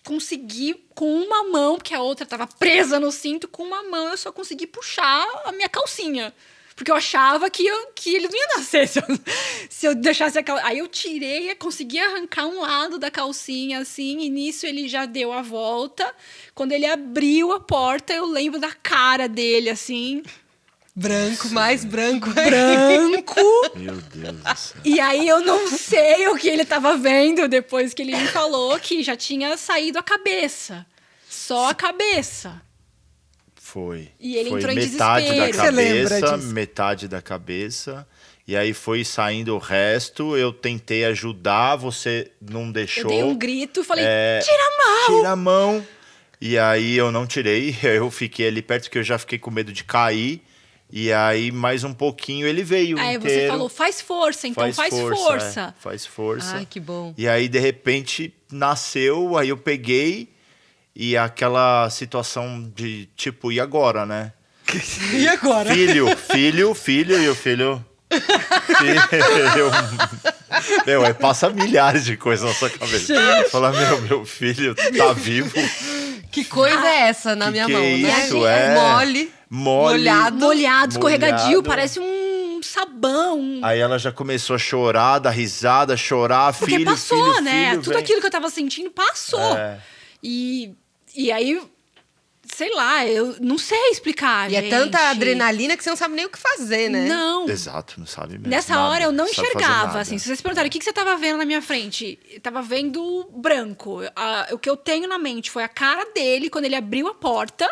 [SPEAKER 4] conseguir com uma mão, porque a outra estava presa no cinto, com uma mão eu só consegui puxar a minha calcinha. Porque eu achava que ele não ia nascer se eu deixasse a calcinha. Aí eu tirei e consegui arrancar um lado da calcinha, assim, e nisso ele já deu a volta. Quando ele abriu a porta, eu lembro da cara dele, assim,
[SPEAKER 1] Branco, mais branco.
[SPEAKER 4] branco.
[SPEAKER 3] Meu Deus do céu.
[SPEAKER 4] E aí eu não sei o que ele estava vendo depois que ele me falou que já tinha saído a cabeça. Só a cabeça.
[SPEAKER 3] Foi.
[SPEAKER 4] E ele
[SPEAKER 3] foi
[SPEAKER 4] entrou em
[SPEAKER 3] metade
[SPEAKER 4] desespero.
[SPEAKER 2] Você lembra
[SPEAKER 3] cabeça,
[SPEAKER 2] disso?
[SPEAKER 3] metade da cabeça. E aí foi saindo o resto. Eu tentei ajudar, você não deixou.
[SPEAKER 4] Eu dei um grito e falei,
[SPEAKER 3] É,
[SPEAKER 4] tira a mão!
[SPEAKER 3] Tira a mão. E aí eu não tirei, eu fiquei ali perto, porque eu já fiquei com medo de cair. E aí, mais um pouquinho, ele veio
[SPEAKER 4] Aí
[SPEAKER 3] inteiro.
[SPEAKER 4] você falou, faz força, então faz força.
[SPEAKER 3] É, faz força.
[SPEAKER 1] Ai, que bom.
[SPEAKER 3] E aí, de repente, nasceu, aí eu peguei, e aquela situação de, tipo, e agora, né?
[SPEAKER 2] E agora?
[SPEAKER 3] Filho, e o filho... Meu, aí passa milhares de coisas na sua cabeça. Fala, meu filho tá vivo.
[SPEAKER 1] Que coisa é essa na minha
[SPEAKER 3] que
[SPEAKER 1] mão, né?
[SPEAKER 3] isso, é?
[SPEAKER 1] Mole,
[SPEAKER 3] Molhado.
[SPEAKER 4] Molhado, escorregadio,
[SPEAKER 3] Molhado.
[SPEAKER 4] parece um sabão.
[SPEAKER 3] Aí ela já começou a chorar, dar risada, chorar,
[SPEAKER 4] Porque
[SPEAKER 3] filho,
[SPEAKER 4] passou,
[SPEAKER 3] filho,
[SPEAKER 4] né?
[SPEAKER 3] filho,
[SPEAKER 4] Tudo
[SPEAKER 3] vem.
[SPEAKER 4] aquilo que eu tava sentindo passou.
[SPEAKER 3] É.
[SPEAKER 4] E aí, sei lá, eu não sei explicar,
[SPEAKER 1] E é
[SPEAKER 4] gente.
[SPEAKER 1] tanta adrenalina que você não sabe nem o que fazer, né?
[SPEAKER 4] Não.
[SPEAKER 3] Exato, não sabe mesmo.
[SPEAKER 4] Nessa
[SPEAKER 3] nada,
[SPEAKER 4] hora eu não
[SPEAKER 3] sabe fazer
[SPEAKER 4] enxergava,
[SPEAKER 3] nada.
[SPEAKER 4] assim. Se vocês perguntarem o que você estava vendo na minha frente, eu tava vendo branco. O que eu tenho na mente foi a cara dele quando ele abriu a porta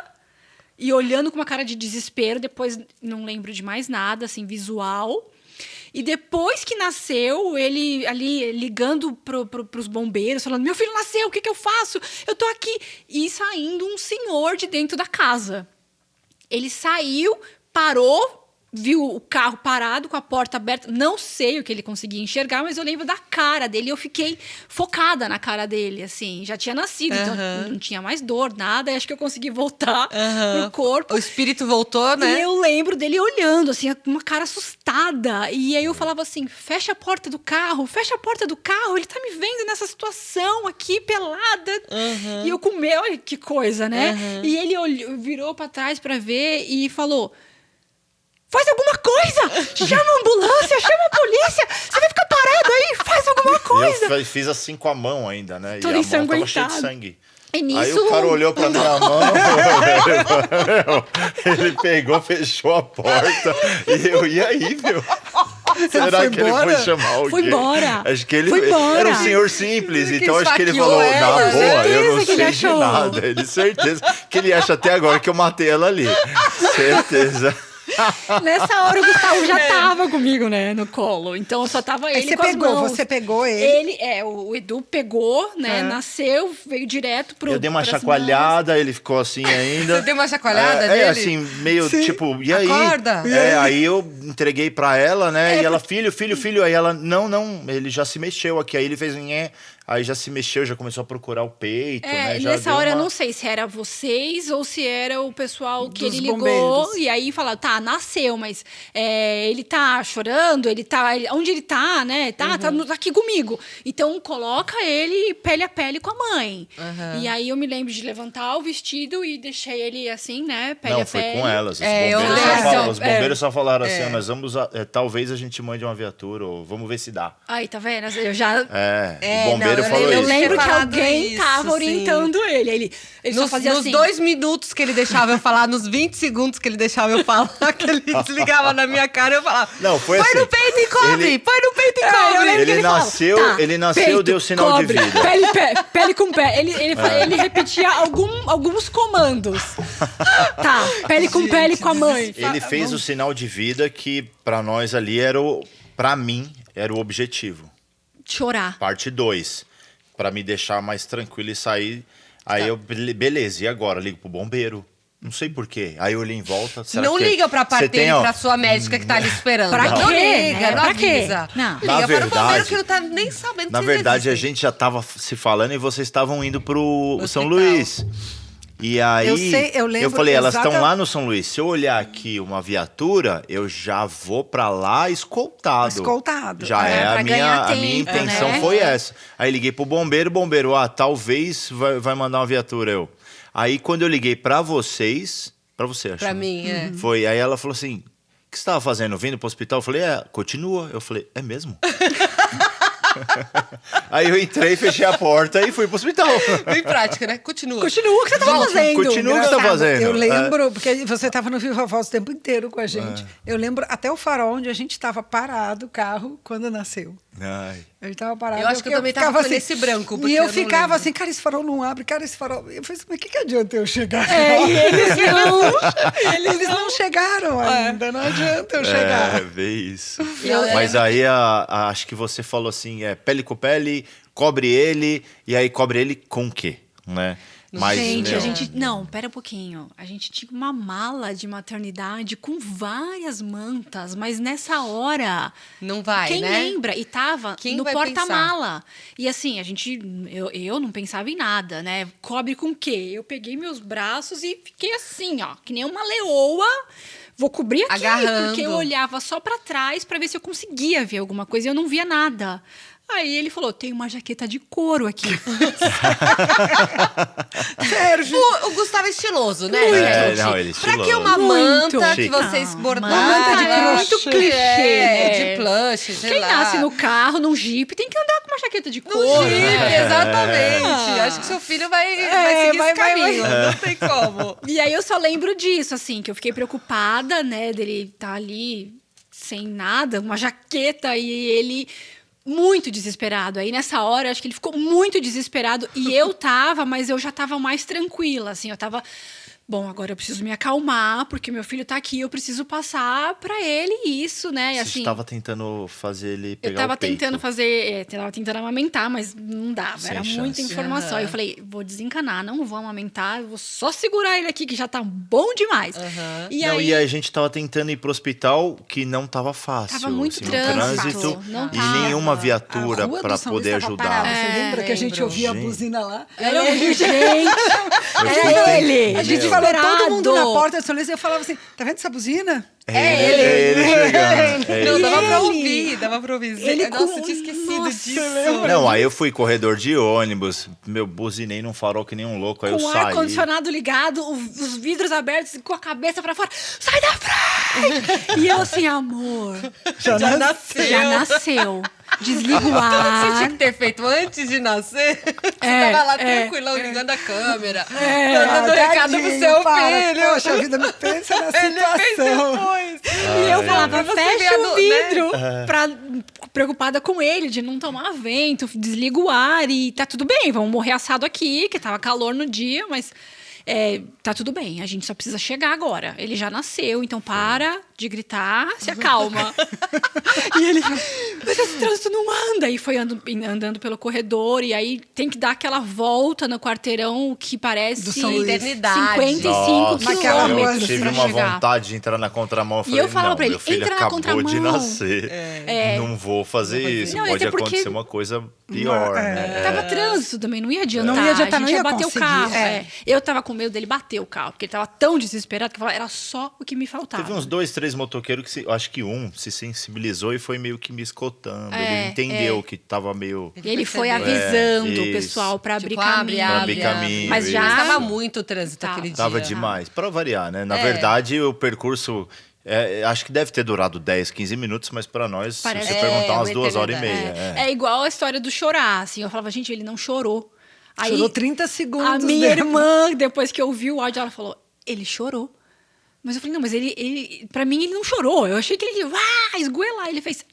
[SPEAKER 4] e olhando com uma cara de desespero. Depois não lembro de mais nada, assim, visual. E depois que nasceu, ele ali ligando pros bombeiros, falando, meu filho nasceu, o que eu faço? Eu tô aqui. E saindo um senhor de dentro da casa. Ele saiu, parou viu o carro parado com a porta aberta. Não sei o que ele conseguia enxergar, mas eu lembro da cara dele. Eu fiquei focada na cara dele, assim. Já tinha nascido, então não tinha mais dor, nada. E acho que eu consegui voltar pro corpo.
[SPEAKER 1] O espírito voltou, né?
[SPEAKER 4] E eu lembro dele olhando, assim, com uma cara assustada. E aí eu falava assim, fecha a porta do carro, ele tá me vendo nessa situação aqui, pelada. E eu com medo, olha que coisa, né? E ele virou pra trás pra ver e falou... Faz alguma coisa! Chama a ambulância, chama a polícia! Você vai ficar parado aí? Faz alguma coisa!
[SPEAKER 3] Eu fiz assim com a mão ainda, né?
[SPEAKER 4] Todo
[SPEAKER 3] e a mão tava cheia
[SPEAKER 4] ensanguentado.
[SPEAKER 3] de sangue.
[SPEAKER 4] E nisso...
[SPEAKER 3] Aí o cara olhou pra minha mão, ele pegou, fechou a porta. E aí, meu? Será que ele foi chamar alguém?
[SPEAKER 4] Foi embora.
[SPEAKER 3] Acho que ele
[SPEAKER 4] Foi embora.
[SPEAKER 3] era um senhor simples,
[SPEAKER 1] Que
[SPEAKER 3] então acho que ele
[SPEAKER 1] esfaqueou
[SPEAKER 3] falou,
[SPEAKER 1] ela,
[SPEAKER 3] na boa, eu não
[SPEAKER 4] certeza que ele
[SPEAKER 3] sei de
[SPEAKER 4] achou.
[SPEAKER 3] nada. Ele certeza que ele acha até agora que eu matei ela ali. Certeza.
[SPEAKER 4] Nessa hora o Gustavo já tava comigo, né, no colo. Então só tava ele
[SPEAKER 2] Aí
[SPEAKER 4] com as mãos.
[SPEAKER 2] você pegou ele.
[SPEAKER 4] O Edu pegou, né, nasceu, veio direto pro...
[SPEAKER 3] Eu dei uma
[SPEAKER 4] pras
[SPEAKER 3] chacoalhada, ele ficou assim ainda.
[SPEAKER 1] Você deu uma chacoalhada nele?
[SPEAKER 3] assim, meio tipo, e aí?
[SPEAKER 1] Acorda.
[SPEAKER 3] Aí eu entreguei pra ela, né? E ela, filho. Aí ela, não, ele já se mexeu aqui. Aí ele fez aí já se mexeu, já começou a procurar o peito, né?
[SPEAKER 4] E
[SPEAKER 3] Já
[SPEAKER 4] nessa
[SPEAKER 3] deu
[SPEAKER 4] hora eu
[SPEAKER 3] uma-
[SPEAKER 4] não sei se era vocês ou se era o pessoal que
[SPEAKER 2] Dos
[SPEAKER 4] ele ligou.
[SPEAKER 2] bombeiros.
[SPEAKER 4] E aí falaram, tá, nasceu, mas ele tá chorando, onde ele tá, né? Tá aqui comigo. Então coloca ele pele a pele com a mãe. E aí eu me lembro de levantar o vestido e deixei ele assim, né? Pele
[SPEAKER 3] Não,
[SPEAKER 4] a
[SPEAKER 3] foi
[SPEAKER 4] pele.
[SPEAKER 3] com elas.
[SPEAKER 1] eu
[SPEAKER 3] Os bombeiros,
[SPEAKER 1] lembro.
[SPEAKER 3] só,
[SPEAKER 4] Então,
[SPEAKER 3] os bombeiros só falaram assim, nós vamos, talvez a gente mande uma viatura, ou vamos ver se dá.
[SPEAKER 4] Aí, tá vendo? Eu já...
[SPEAKER 3] O bombeiro
[SPEAKER 1] não,
[SPEAKER 3] falou
[SPEAKER 4] Eu
[SPEAKER 3] isso.
[SPEAKER 4] lembro que
[SPEAKER 1] falado
[SPEAKER 4] alguém
[SPEAKER 1] isso,
[SPEAKER 4] tava
[SPEAKER 1] sim.
[SPEAKER 4] orientando ele. Ele só
[SPEAKER 1] Nos,
[SPEAKER 4] fazia
[SPEAKER 1] nos
[SPEAKER 4] assim.
[SPEAKER 1] 2 minutos que ele deixava eu falar, nos 20 segundos que ele deixava eu falar, que ele desligava na minha cara, eu falava,
[SPEAKER 3] Não, foi
[SPEAKER 1] põe
[SPEAKER 3] assim,
[SPEAKER 1] no peito e cobre,
[SPEAKER 3] ele-
[SPEAKER 1] põe no peito e
[SPEAKER 4] Eu
[SPEAKER 1] cobre.
[SPEAKER 4] lembro que
[SPEAKER 3] Ele
[SPEAKER 4] falava,
[SPEAKER 3] nasceu-
[SPEAKER 4] tá,
[SPEAKER 3] ele nasceu,
[SPEAKER 4] peito,
[SPEAKER 3] deu sinal de
[SPEAKER 4] cobre,
[SPEAKER 3] vida.
[SPEAKER 4] Pele com pele. Ele repetia alguns comandos. Tá, pele com pele com a mãe.
[SPEAKER 3] Ele fez o sinal de vida que pra nós ali pra mim, era o objetivo.
[SPEAKER 4] Chorar.
[SPEAKER 3] Parte 2. Pra me deixar mais tranquilo e sair. Aí eu, beleza, e agora? Ligo pro bombeiro. Não sei por quê. Aí eu olhei em volta. Será
[SPEAKER 1] Não
[SPEAKER 3] que
[SPEAKER 1] liga pra
[SPEAKER 3] você
[SPEAKER 1] parteira
[SPEAKER 3] tem,
[SPEAKER 1] e
[SPEAKER 3] ó,
[SPEAKER 1] pra sua médica que tá ali esperando.
[SPEAKER 4] Pra
[SPEAKER 1] Não
[SPEAKER 4] quê,
[SPEAKER 1] liga,
[SPEAKER 4] né?
[SPEAKER 1] não
[SPEAKER 4] Pra quê?
[SPEAKER 1] avisa.
[SPEAKER 4] Não.
[SPEAKER 1] Liga
[SPEAKER 3] Na
[SPEAKER 1] para o bombeiro
[SPEAKER 3] verdade-
[SPEAKER 1] que não tá nem sabendo
[SPEAKER 3] Na
[SPEAKER 1] se
[SPEAKER 3] verdade, a
[SPEAKER 1] existe.
[SPEAKER 3] gente já tava se falando e vocês estavam indo pro
[SPEAKER 1] No
[SPEAKER 3] São
[SPEAKER 1] hospital.
[SPEAKER 3] Luís. E aí,
[SPEAKER 2] Eu sei, eu lembro
[SPEAKER 3] falei, elas estão
[SPEAKER 2] exata-
[SPEAKER 3] lá no São Luís. Se eu olhar aqui uma viatura, eu já vou pra lá escoltado.
[SPEAKER 2] Escoltado.
[SPEAKER 3] Já
[SPEAKER 4] É, pra
[SPEAKER 3] a
[SPEAKER 4] ganhar
[SPEAKER 3] minha
[SPEAKER 4] tempo,
[SPEAKER 3] intenção
[SPEAKER 4] né?
[SPEAKER 3] foi essa. Aí liguei pro bombeiro, talvez vai mandar uma viatura. Aí quando eu liguei pra vocês, pra você, acho.
[SPEAKER 1] Pra mim,
[SPEAKER 3] Foi, aí ela falou assim, o que você tava fazendo? Vindo pro hospital? Eu falei, continua. Eu falei, é mesmo? Aí eu entrei, fechei a porta e fui pro hospital.
[SPEAKER 1] Bem prática, né? Continua.
[SPEAKER 4] Continua o que você tava fazendo.
[SPEAKER 3] Continua o que você tá
[SPEAKER 2] Engraçado,
[SPEAKER 3] fazendo.
[SPEAKER 2] Eu lembro, porque você estava no Viva Voz o tempo inteiro com a gente. Eu lembro até o farol onde a gente estava parado, o carro, quando nasceu.
[SPEAKER 3] Ai.
[SPEAKER 2] A gente tava parado.
[SPEAKER 1] Eu acho que eu também
[SPEAKER 2] ficava
[SPEAKER 1] tava com esse branco, porque
[SPEAKER 2] E
[SPEAKER 1] eu
[SPEAKER 2] eu
[SPEAKER 1] não
[SPEAKER 2] ficava
[SPEAKER 1] lembro.
[SPEAKER 2] assim, cara, esse farol não abre, cara, esse farol. Eu falei assim, mas o que adianta eu chegar?
[SPEAKER 4] E eles não.
[SPEAKER 2] Eles não chegaram ainda, não adianta eu chegar.
[SPEAKER 3] Vê isso.
[SPEAKER 1] Eu
[SPEAKER 3] Mas aí acho que você falou assim, pele com pele, cobre ele, e aí cobre ele com o quê? Né? Mas,
[SPEAKER 4] Gente,
[SPEAKER 3] meu,
[SPEAKER 4] a gente... Não, pera um pouquinho. A gente tinha uma mala de maternidade com várias mantas, mas nessa hora...
[SPEAKER 1] Não vai,
[SPEAKER 4] Quem
[SPEAKER 1] né?
[SPEAKER 4] lembra? E tava
[SPEAKER 1] Quem
[SPEAKER 4] no
[SPEAKER 1] vai
[SPEAKER 4] porta-mala. E assim, eu não pensava em nada, né? Cobre com o quê? Eu peguei meus braços e fiquei assim, ó, que nem uma leoa. Vou cobrir aqui,
[SPEAKER 1] Agarrando.
[SPEAKER 4] porque eu olhava só pra trás pra ver se eu conseguia ver alguma coisa e eu não via nada. Aí ele falou, tem uma jaqueta de couro aqui.
[SPEAKER 2] Sérgio.
[SPEAKER 1] O Gustavo é estiloso, né,
[SPEAKER 3] É,
[SPEAKER 1] gente?
[SPEAKER 3] não, ele é
[SPEAKER 1] Pra que
[SPEAKER 3] estiloso.
[SPEAKER 1] uma
[SPEAKER 4] Muito.
[SPEAKER 1] manta que
[SPEAKER 3] Chique.
[SPEAKER 1] vocês
[SPEAKER 4] Não,
[SPEAKER 1] bordaram?
[SPEAKER 4] manta de
[SPEAKER 1] É,
[SPEAKER 4] muito clichê,
[SPEAKER 1] de plush, sei
[SPEAKER 4] Quem
[SPEAKER 1] lá.
[SPEAKER 4] nasce no carro, num jipe, tem que andar com uma jaqueta de
[SPEAKER 1] No
[SPEAKER 4] couro.
[SPEAKER 1] Jeep,
[SPEAKER 4] né?
[SPEAKER 1] exatamente. Acho que seu filho vai seguir
[SPEAKER 2] vai,
[SPEAKER 1] esse caminho.
[SPEAKER 2] vai.
[SPEAKER 1] Não tem como.
[SPEAKER 4] E aí eu só lembro disso, assim, que eu fiquei preocupada, né, dele estar ali sem nada, uma jaqueta, e ele muito desesperado. Aí nessa hora, acho que ele ficou muito desesperado, e eu tava, mas eu já tava mais tranquila, assim, eu tava bom, agora eu preciso me acalmar, porque meu filho tá aqui, eu preciso passar pra ele isso, né? E,
[SPEAKER 3] Você
[SPEAKER 4] assim,
[SPEAKER 3] estava tentando fazer ele pegar
[SPEAKER 4] eu tava
[SPEAKER 3] o peito.
[SPEAKER 4] tentando tava tentando amamentar, mas não dava,
[SPEAKER 3] Sem
[SPEAKER 4] era
[SPEAKER 3] chance.
[SPEAKER 4] muita informação.
[SPEAKER 1] Aham.
[SPEAKER 4] Eu falei, vou desencanar, não vou amamentar, eu vou só segurar ele aqui, que já tá bom demais.
[SPEAKER 1] Aham.
[SPEAKER 3] E a gente tava tentando ir pro hospital, que não tava fácil.
[SPEAKER 4] Tava muito
[SPEAKER 3] no
[SPEAKER 4] trânsito, não
[SPEAKER 3] e
[SPEAKER 4] tava.
[SPEAKER 3] nenhuma
[SPEAKER 2] A
[SPEAKER 3] viatura
[SPEAKER 2] rua
[SPEAKER 3] para
[SPEAKER 2] do São
[SPEAKER 3] poder
[SPEAKER 2] Luís tava
[SPEAKER 3] ajudar.
[SPEAKER 2] parada. Você lembra que a gente
[SPEAKER 1] lembro.
[SPEAKER 2] ouvia a
[SPEAKER 3] Gente.
[SPEAKER 2] buzina lá?
[SPEAKER 4] Era gente,
[SPEAKER 3] Eu fui
[SPEAKER 4] era
[SPEAKER 3] ter-
[SPEAKER 4] ele.
[SPEAKER 2] A gente
[SPEAKER 3] Meu.
[SPEAKER 2] falou todo mundo na
[SPEAKER 4] Desesperado.
[SPEAKER 2] porta do São Luís e eu falava assim, tá vendo essa buzina?
[SPEAKER 3] É ele chegando. É
[SPEAKER 1] Não,
[SPEAKER 3] ele.
[SPEAKER 1] dava pra
[SPEAKER 2] ele?
[SPEAKER 1] ouvir, dava pra ouvir.
[SPEAKER 4] Ele
[SPEAKER 1] Nossa,
[SPEAKER 4] com-
[SPEAKER 1] eu tinha esquecido
[SPEAKER 4] Nossa,
[SPEAKER 1] disso.
[SPEAKER 3] Não, aí eu fui corredor de ônibus, meu, buzinei num farol que nem um louco, aí
[SPEAKER 4] Com
[SPEAKER 3] eu
[SPEAKER 4] o
[SPEAKER 3] saí.
[SPEAKER 4] ar-condicionado ligado, os vidros abertos, com a cabeça pra fora. Sai da frente! E eu assim, amor,
[SPEAKER 1] Já nasceu.
[SPEAKER 4] já nasceu. Desliga o
[SPEAKER 1] Você tinha
[SPEAKER 4] ar.
[SPEAKER 1] que ter feito antes de nascer. Você
[SPEAKER 4] É,
[SPEAKER 1] tava lá
[SPEAKER 4] é,
[SPEAKER 1] tranquilão, ligando a câmera.
[SPEAKER 2] Ah,
[SPEAKER 1] Dando recado pro
[SPEAKER 2] tadinho,
[SPEAKER 1] seu
[SPEAKER 2] para.
[SPEAKER 1] filho.
[SPEAKER 2] Poxa vida, não pensa na
[SPEAKER 1] Ele fez
[SPEAKER 2] situação.
[SPEAKER 1] depois.
[SPEAKER 4] E eu falava,
[SPEAKER 1] Pra você ver
[SPEAKER 4] fecha
[SPEAKER 1] a
[SPEAKER 4] o
[SPEAKER 1] do-
[SPEAKER 4] vidro, preocupada com ele, de não tomar vento, desliga o ar e tá tudo bem, vamos morrer assado aqui, que tava calor no dia, mas tá tudo bem, a gente só precisa chegar agora. Ele já nasceu, então para de gritar, se acalma. E ele, mas esse trânsito não anda. E foi andando pelo corredor, e aí tem que dar aquela volta no quarteirão que parece
[SPEAKER 2] Do São Luís.
[SPEAKER 1] Eternidade.
[SPEAKER 4] 55
[SPEAKER 3] Nossa,
[SPEAKER 2] Naquela rua,
[SPEAKER 3] eu
[SPEAKER 4] quilômetros
[SPEAKER 3] tive
[SPEAKER 4] pra
[SPEAKER 3] uma
[SPEAKER 4] chegar.
[SPEAKER 3] vontade de entrar na contramão. Eu
[SPEAKER 4] E eu
[SPEAKER 3] falei,
[SPEAKER 4] falava
[SPEAKER 3] não,
[SPEAKER 4] pra ele,
[SPEAKER 3] meu filho
[SPEAKER 4] entra na
[SPEAKER 3] acabou de
[SPEAKER 4] contramão.
[SPEAKER 3] nascer. Não vou fazer isso.
[SPEAKER 4] Não,
[SPEAKER 3] Pode
[SPEAKER 4] até porque-
[SPEAKER 3] acontecer uma coisa pior, né?
[SPEAKER 4] Tava trânsito também, não ia adiantar.
[SPEAKER 2] Não ia adiantar,
[SPEAKER 4] a
[SPEAKER 2] não
[SPEAKER 4] gente
[SPEAKER 2] ia
[SPEAKER 4] bater
[SPEAKER 2] conseguir,
[SPEAKER 4] o carro.
[SPEAKER 2] é.
[SPEAKER 4] Eu tava com medo dele bater o carro, porque ele tava tão desesperado que eu falava, era só o que me faltava.
[SPEAKER 3] Teve uns 2, 3 motoqueiros que, eu acho que um se sensibilizou e foi meio que me escotando. Ele entendeu que tava meio...
[SPEAKER 4] E ele foi
[SPEAKER 1] Percebeu.
[SPEAKER 4] avisando o
[SPEAKER 3] isso.
[SPEAKER 4] pessoal pra abrir
[SPEAKER 1] Tipo,
[SPEAKER 4] caminho.
[SPEAKER 3] Abrir caminho,
[SPEAKER 4] Mas já
[SPEAKER 1] Mas tava muito trânsito
[SPEAKER 4] Tava.
[SPEAKER 1] aquele dia.
[SPEAKER 3] Tava demais. Pra variar, né? Na
[SPEAKER 1] É.
[SPEAKER 3] verdade, o percurso... acho que deve ter durado 10, 15 minutos, mas pra nós,
[SPEAKER 4] Parece-
[SPEAKER 3] se você perguntar, umas
[SPEAKER 1] uma
[SPEAKER 3] 2 horas e
[SPEAKER 1] eternidade.
[SPEAKER 3] meia.
[SPEAKER 4] É igual a história do chorar, assim. Eu falava, gente, ele não chorou. Aí,
[SPEAKER 2] Chorou 30 segundos.
[SPEAKER 4] a minha
[SPEAKER 2] dela.
[SPEAKER 4] irmã, depois que eu ouvi o áudio, ela falou, ele chorou. Mas eu falei, não, mas ele pra mim, ele não chorou. Eu achei que ele ia esgoelar. Ele fez,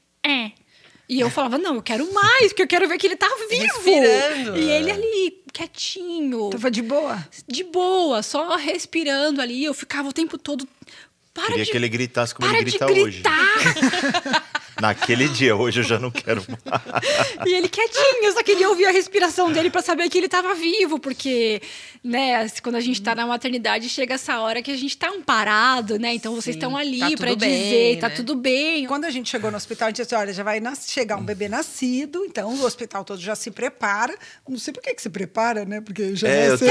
[SPEAKER 4] E eu falava, não, eu quero mais, porque eu quero ver que ele tá vivo.
[SPEAKER 1] Respirando.
[SPEAKER 4] E ele ali, quietinho,
[SPEAKER 2] Tava de boa.
[SPEAKER 4] de boa, só respirando ali. Eu ficava o tempo todo,
[SPEAKER 3] Queria que ele gritasse como
[SPEAKER 4] para
[SPEAKER 3] ele
[SPEAKER 4] de
[SPEAKER 3] grita hoje.
[SPEAKER 4] gritar.
[SPEAKER 3] Naquele dia, hoje eu já não quero mais.
[SPEAKER 4] E ele quietinho, eu só queria ouvir a respiração dele pra saber que ele tava vivo, porque, né, quando a gente tá na maternidade, chega essa hora que a gente tá amparado, né? Então vocês estão ali
[SPEAKER 1] tá
[SPEAKER 4] pra
[SPEAKER 1] tudo bem,
[SPEAKER 4] dizer, tá
[SPEAKER 1] né?
[SPEAKER 4] tudo bem.
[SPEAKER 2] Quando a gente chegou no hospital, a gente disse, olha, já vai chegar um bebê nascido, então o hospital todo já se prepara. Não sei por que se prepara, né? Porque já nasceu.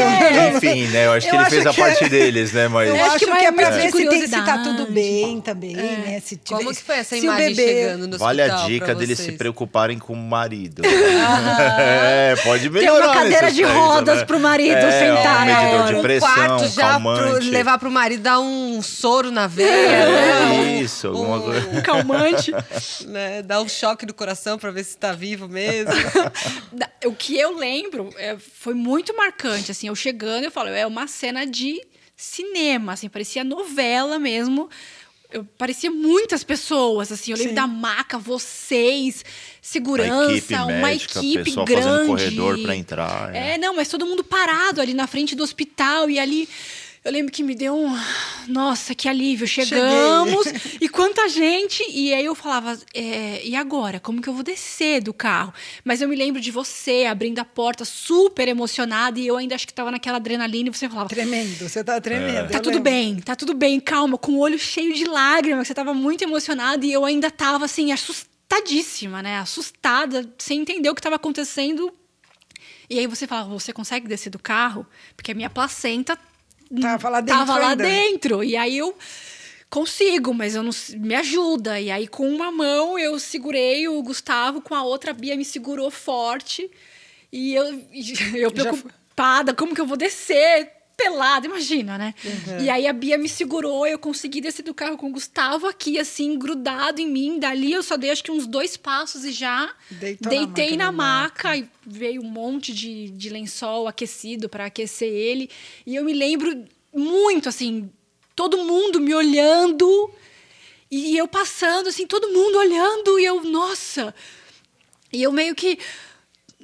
[SPEAKER 3] Enfim, né? Eu acho que
[SPEAKER 2] Eu
[SPEAKER 3] ele
[SPEAKER 2] acho
[SPEAKER 3] fez a
[SPEAKER 2] que-
[SPEAKER 3] parte deles, né? Mas
[SPEAKER 2] Eu
[SPEAKER 4] acho
[SPEAKER 2] acho
[SPEAKER 4] que
[SPEAKER 2] que,
[SPEAKER 4] vai
[SPEAKER 2] é pra
[SPEAKER 4] mais
[SPEAKER 2] ver
[SPEAKER 4] de
[SPEAKER 2] se tá tudo
[SPEAKER 4] curiosidade.
[SPEAKER 2] bem também, né? Se tiver,
[SPEAKER 1] Como que foi essa
[SPEAKER 2] se o
[SPEAKER 1] imagem
[SPEAKER 2] bebê...
[SPEAKER 1] chegando no hospital
[SPEAKER 3] vale a
[SPEAKER 1] pra
[SPEAKER 3] dica deles se
[SPEAKER 1] vocês?
[SPEAKER 3] preocuparem com o marido. Pode
[SPEAKER 4] Tem
[SPEAKER 3] melhorar.
[SPEAKER 4] uma cadeira
[SPEAKER 3] nesse
[SPEAKER 4] de
[SPEAKER 3] aspecto,
[SPEAKER 4] rodas
[SPEAKER 3] né?
[SPEAKER 4] pro marido sentar na
[SPEAKER 3] medidor
[SPEAKER 4] hora.
[SPEAKER 3] de
[SPEAKER 1] Um
[SPEAKER 3] pressão,
[SPEAKER 1] quarto já
[SPEAKER 3] calmante.
[SPEAKER 1] levar pro marido dar um soro na veia, né?
[SPEAKER 3] Isso, alguma coisa.
[SPEAKER 4] Um calmante.
[SPEAKER 1] Né? Dar um choque no coração pra ver se tá vivo mesmo.
[SPEAKER 4] O que eu lembro foi muito marcante, assim, eu chegando, eu falo, é uma cena de cinema, assim, parecia novela mesmo. Parecia muitas pessoas, assim, eu lembro
[SPEAKER 2] Sim.
[SPEAKER 4] da maca, vocês, segurança,
[SPEAKER 3] A equipe
[SPEAKER 4] uma
[SPEAKER 3] médica,
[SPEAKER 4] equipe
[SPEAKER 3] pessoal
[SPEAKER 4] grande.
[SPEAKER 3] fazendo corredor pra entrar.
[SPEAKER 4] Não, mas todo mundo parado ali na frente do hospital e ali eu lembro que me deu nossa, que alívio, chegamos e quanta gente, e aí eu falava, e agora? Como que eu vou descer do carro? Mas eu me lembro de você abrindo a porta super emocionada e eu ainda acho que tava naquela adrenalina e você falava,
[SPEAKER 2] Tremendo, você tá tremendo.
[SPEAKER 4] tá
[SPEAKER 2] eu
[SPEAKER 4] tudo
[SPEAKER 2] lembro.
[SPEAKER 4] bem, tá tudo bem, calma, com o olho cheio de lágrimas, você tava muito emocionada e eu ainda tava assim, assustadíssima, né? Assustada, sem entender o que tava acontecendo. E aí você falava, você consegue descer do carro? Porque a minha placenta
[SPEAKER 2] Tava lá dentro
[SPEAKER 4] tava lá
[SPEAKER 2] ainda.
[SPEAKER 4] dentro. E aí eu consigo, mas eu não me ajuda. E aí com uma mão eu segurei o Gustavo, com a outra a Bia me segurou forte. E eu preocupada, como que eu vou descer? Pelada, imagina, né? E aí a Bia me segurou, eu consegui descer do carro com o Gustavo aqui, assim, grudado em mim. Dali eu só dei acho que uns 2 passos e já deitei na maca. E veio um monte de lençol aquecido para aquecer ele. E eu me lembro muito, assim, todo mundo me olhando. E eu passando, assim, todo mundo olhando. E eu, nossa... E eu meio que...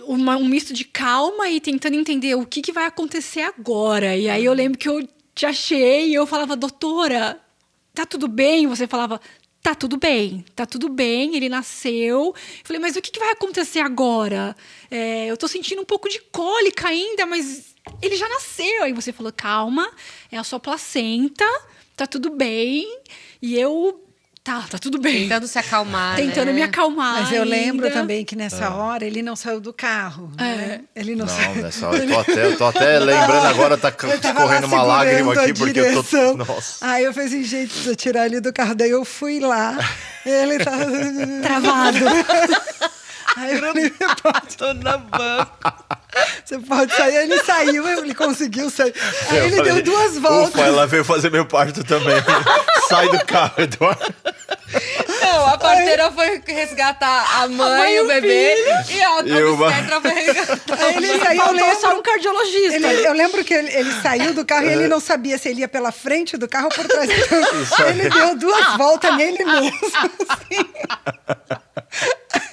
[SPEAKER 4] um misto de calma e tentando entender o que vai acontecer agora. E aí eu lembro que eu te achei. E eu falava, doutora, tá tudo bem? Você falava, tá tudo bem, ele nasceu. Eu falei, mas o que vai acontecer agora? Eu tô sentindo um pouco de cólica ainda, mas ele já nasceu. Aí você falou, calma, é a sua placenta, tá tudo bem. E eu, tá tudo bem.
[SPEAKER 1] Tentando se acalmar,
[SPEAKER 4] Tentando me acalmar.
[SPEAKER 2] Mas eu lembro
[SPEAKER 4] ainda.
[SPEAKER 2] também que nessa hora ele não saiu do carro. Né? Ele não saiu.
[SPEAKER 3] Nessa hora eu tô até lembrando agora, tá correndo uma lágrima aqui, porque eu tô... Nossa.
[SPEAKER 2] Aí eu fiz assim, gente, preciso tirar ele do carro. Daí eu fui lá, ele tava...
[SPEAKER 4] Travado.
[SPEAKER 2] Aí eu falei,
[SPEAKER 1] Tô na banco.
[SPEAKER 2] você pode sair. Aí ele saiu, ele conseguiu sair. Aí
[SPEAKER 3] Eu
[SPEAKER 2] ele
[SPEAKER 3] falei,
[SPEAKER 2] deu 2 voltas.
[SPEAKER 3] Ufa, ela veio fazer meu parto também. Sai do carro, Eduardo.
[SPEAKER 1] Não, a parteira foi resgatar a mãe, o bebê, e a obstetra foi resgatar.
[SPEAKER 2] Aí ele saiu, eu
[SPEAKER 4] Faltou
[SPEAKER 2] lembro,
[SPEAKER 4] só um cardiologista.
[SPEAKER 2] eu lembro que ele saiu do carro e ele não sabia se ele ia pela frente do carro ou por trás. Então, ele deu 2 voltas nele mesmo. Assim.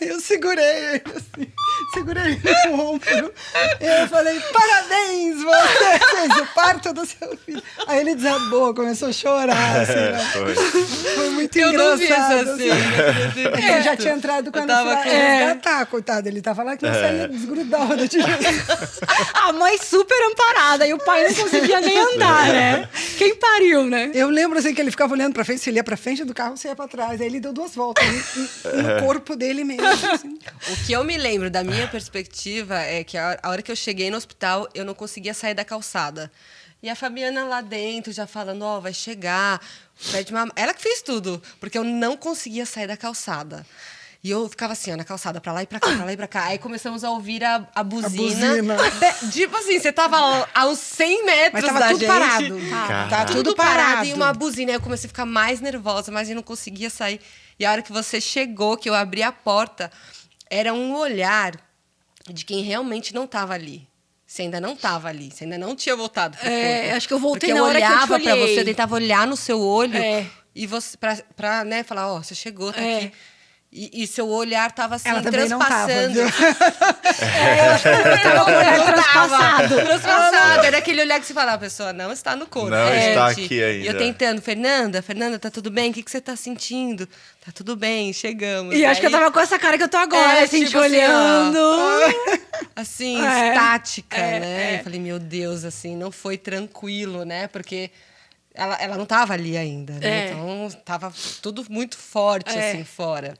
[SPEAKER 2] Eu segurei ele assim, segurei ele no ombro. Eu falei, parabéns, você fez o parto do seu filho. Aí ele desabou, começou a chorar. Assim, né? Foi muito
[SPEAKER 1] Eu não vi
[SPEAKER 2] engraçado.
[SPEAKER 1] essa cena.
[SPEAKER 2] Ele já tinha entrado quando eu
[SPEAKER 1] tava
[SPEAKER 2] fui resgatar, coitado. Ele tava lá que não saía, desgrudava da direção.
[SPEAKER 4] A mãe super amparada e o pai não conseguia nem andar, né? Quem pariu, né?
[SPEAKER 2] Eu lembro assim que ele ficava olhando pra frente, se ele ia pra frente do carro, se ia pra trás. Aí ele deu 2 voltas no corpo dele mesmo. Assim.
[SPEAKER 1] O que eu me lembro da minha perspectiva é que a hora que eu cheguei no hospital, eu não conseguia sair da calçada. E a Fabiana lá dentro já falando, ó, vai chegar, pede uma... Ela que fez tudo, porque eu não conseguia sair da calçada. E eu ficava assim, ó, na calçada, pra lá e pra cá, pra lá e pra cá. Aí começamos a ouvir a buzina. Tipo assim, você tava a uns 100 metros
[SPEAKER 2] Mas tava
[SPEAKER 1] da
[SPEAKER 2] tudo
[SPEAKER 1] gente.
[SPEAKER 2] parado. Tá
[SPEAKER 1] Tudo parado e uma buzina. Aí eu comecei a ficar mais nervosa, mas eu não conseguia sair. E a hora que você chegou, que eu abri a porta, era um olhar de quem realmente não estava ali. Você ainda não estava ali, você ainda não tinha voltado pro corpo.
[SPEAKER 4] Acho que eu voltei
[SPEAKER 1] porque
[SPEAKER 4] na hora que eu te
[SPEAKER 1] olhava pra
[SPEAKER 4] olhei.
[SPEAKER 1] você, eu tentava olhar no seu olho e você pra né, falar, ó, você chegou, tá aqui. E seu olhar tava assim,
[SPEAKER 2] Ela também
[SPEAKER 1] transpassando.
[SPEAKER 2] não
[SPEAKER 1] Tava transpassado. Era aquele olhar que você fala, a pessoa não está no corpo.
[SPEAKER 3] Não está
[SPEAKER 1] gente.
[SPEAKER 3] aqui ainda.
[SPEAKER 1] E eu tentando, Fernanda, tá tudo bem? O que você tá sentindo? Tá tudo bem, chegamos.
[SPEAKER 4] E acho que eu tava com essa cara que eu tô agora, assim, te olhando.
[SPEAKER 1] Assim, estática, né? Eu falei, meu Deus, assim, não foi tranquilo, né? Porque ela não tava ali ainda, né? Então, tava tudo muito forte, assim, fora.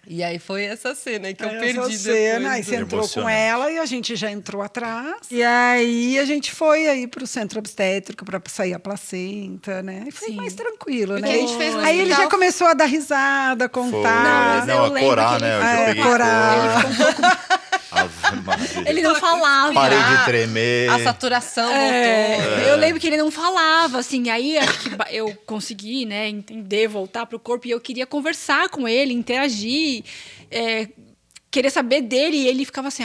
[SPEAKER 1] E aí foi essa cena que eu perdi
[SPEAKER 2] essa cena, aí
[SPEAKER 1] depois.
[SPEAKER 2] você entrou com
[SPEAKER 3] Emocionante.
[SPEAKER 2] ela e a gente já entrou atrás. E aí a gente foi aí pro centro obstétrico para sair a placenta, né? E foi mais tranquilo, né?
[SPEAKER 1] que a gente fez no
[SPEAKER 2] Aí ele
[SPEAKER 1] hospital-
[SPEAKER 2] já começou a dar risada, contar.
[SPEAKER 4] Mas
[SPEAKER 3] Não,
[SPEAKER 4] eu
[SPEAKER 3] a
[SPEAKER 4] lembro
[SPEAKER 3] corar,
[SPEAKER 4] que
[SPEAKER 3] né?
[SPEAKER 4] ele-
[SPEAKER 3] Eu já peguei
[SPEAKER 2] corar.
[SPEAKER 3] cor.
[SPEAKER 4] Ele ficou um pouco...
[SPEAKER 3] Ave Maria.
[SPEAKER 4] Ele não falava.
[SPEAKER 3] Parei de tremer.
[SPEAKER 1] A saturação voltou.
[SPEAKER 4] Eu lembro que ele não falava, assim, aí acho que eu consegui, né, entender, voltar pro corpo, e eu queria conversar com ele, interagir, querer saber dele, e ele ficava assim,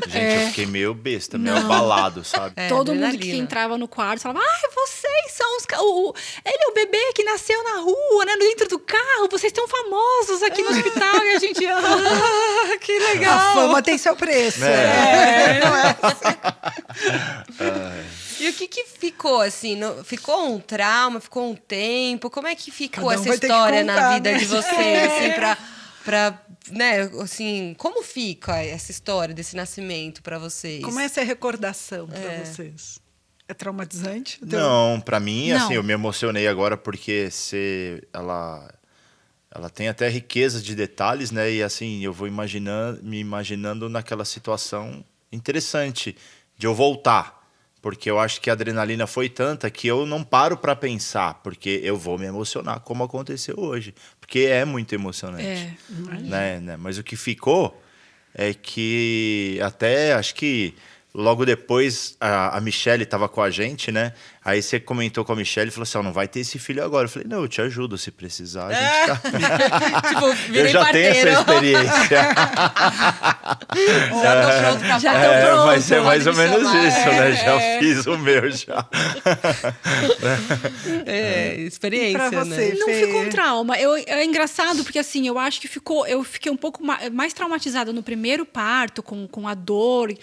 [SPEAKER 3] Gente, eu fiquei meio besta, meio abalado, sabe?
[SPEAKER 4] todo mundo que
[SPEAKER 1] adrenalina.
[SPEAKER 4] entrava no quarto falava, vocês são os... ele é o bebê que nasceu na rua, né, dentro do carro, vocês estão famosos aqui no hospital, e a gente...
[SPEAKER 1] Que legal.
[SPEAKER 2] A fama tem seu preço.
[SPEAKER 1] E o que ficou, assim? Ficou um trauma? Ficou um tempo? Como é que ficou
[SPEAKER 2] Cada um
[SPEAKER 1] essa
[SPEAKER 2] vai ter que
[SPEAKER 1] história na
[SPEAKER 2] contar,
[SPEAKER 1] vida
[SPEAKER 2] né?
[SPEAKER 1] de vocês, assim, pra, né, assim, como fica essa história desse nascimento pra vocês?
[SPEAKER 2] Como é essa recordação para vocês? É traumatizante?
[SPEAKER 3] Não, pra mim,
[SPEAKER 4] Não.
[SPEAKER 3] assim, eu me emocionei agora porque ela tem até riqueza de detalhes, né? E assim, eu vou me imaginando naquela situação interessante de eu voltar. Porque eu acho que a adrenalina foi tanta que eu não paro pra pensar, porque eu vou me emocionar como aconteceu hoje. Porque é muito emocionante. Né? Mas o que ficou é que até acho que logo depois a Michelle estava com a gente, né? Aí você comentou com a Michelle e falou assim, não vai ter esse filho agora. Eu falei, não, eu te ajudo se precisar. A gente tá...
[SPEAKER 1] Tipo, virei
[SPEAKER 3] eu já
[SPEAKER 1] parteiro.
[SPEAKER 3] tenho essa experiência.
[SPEAKER 1] Já tô pronto pra
[SPEAKER 4] Já tô
[SPEAKER 1] falar.
[SPEAKER 4] pronto,
[SPEAKER 3] mas é mais ou
[SPEAKER 1] pode me
[SPEAKER 3] menos
[SPEAKER 1] chamar.
[SPEAKER 3] isso, né? Já fiz o meu, já.
[SPEAKER 1] Experiência,
[SPEAKER 2] E pra você?
[SPEAKER 1] né?
[SPEAKER 4] Não
[SPEAKER 2] Fê?
[SPEAKER 4] ficou um trauma. É engraçado porque, assim, eu acho que eu fiquei um pouco mais traumatizada no primeiro parto, com a dor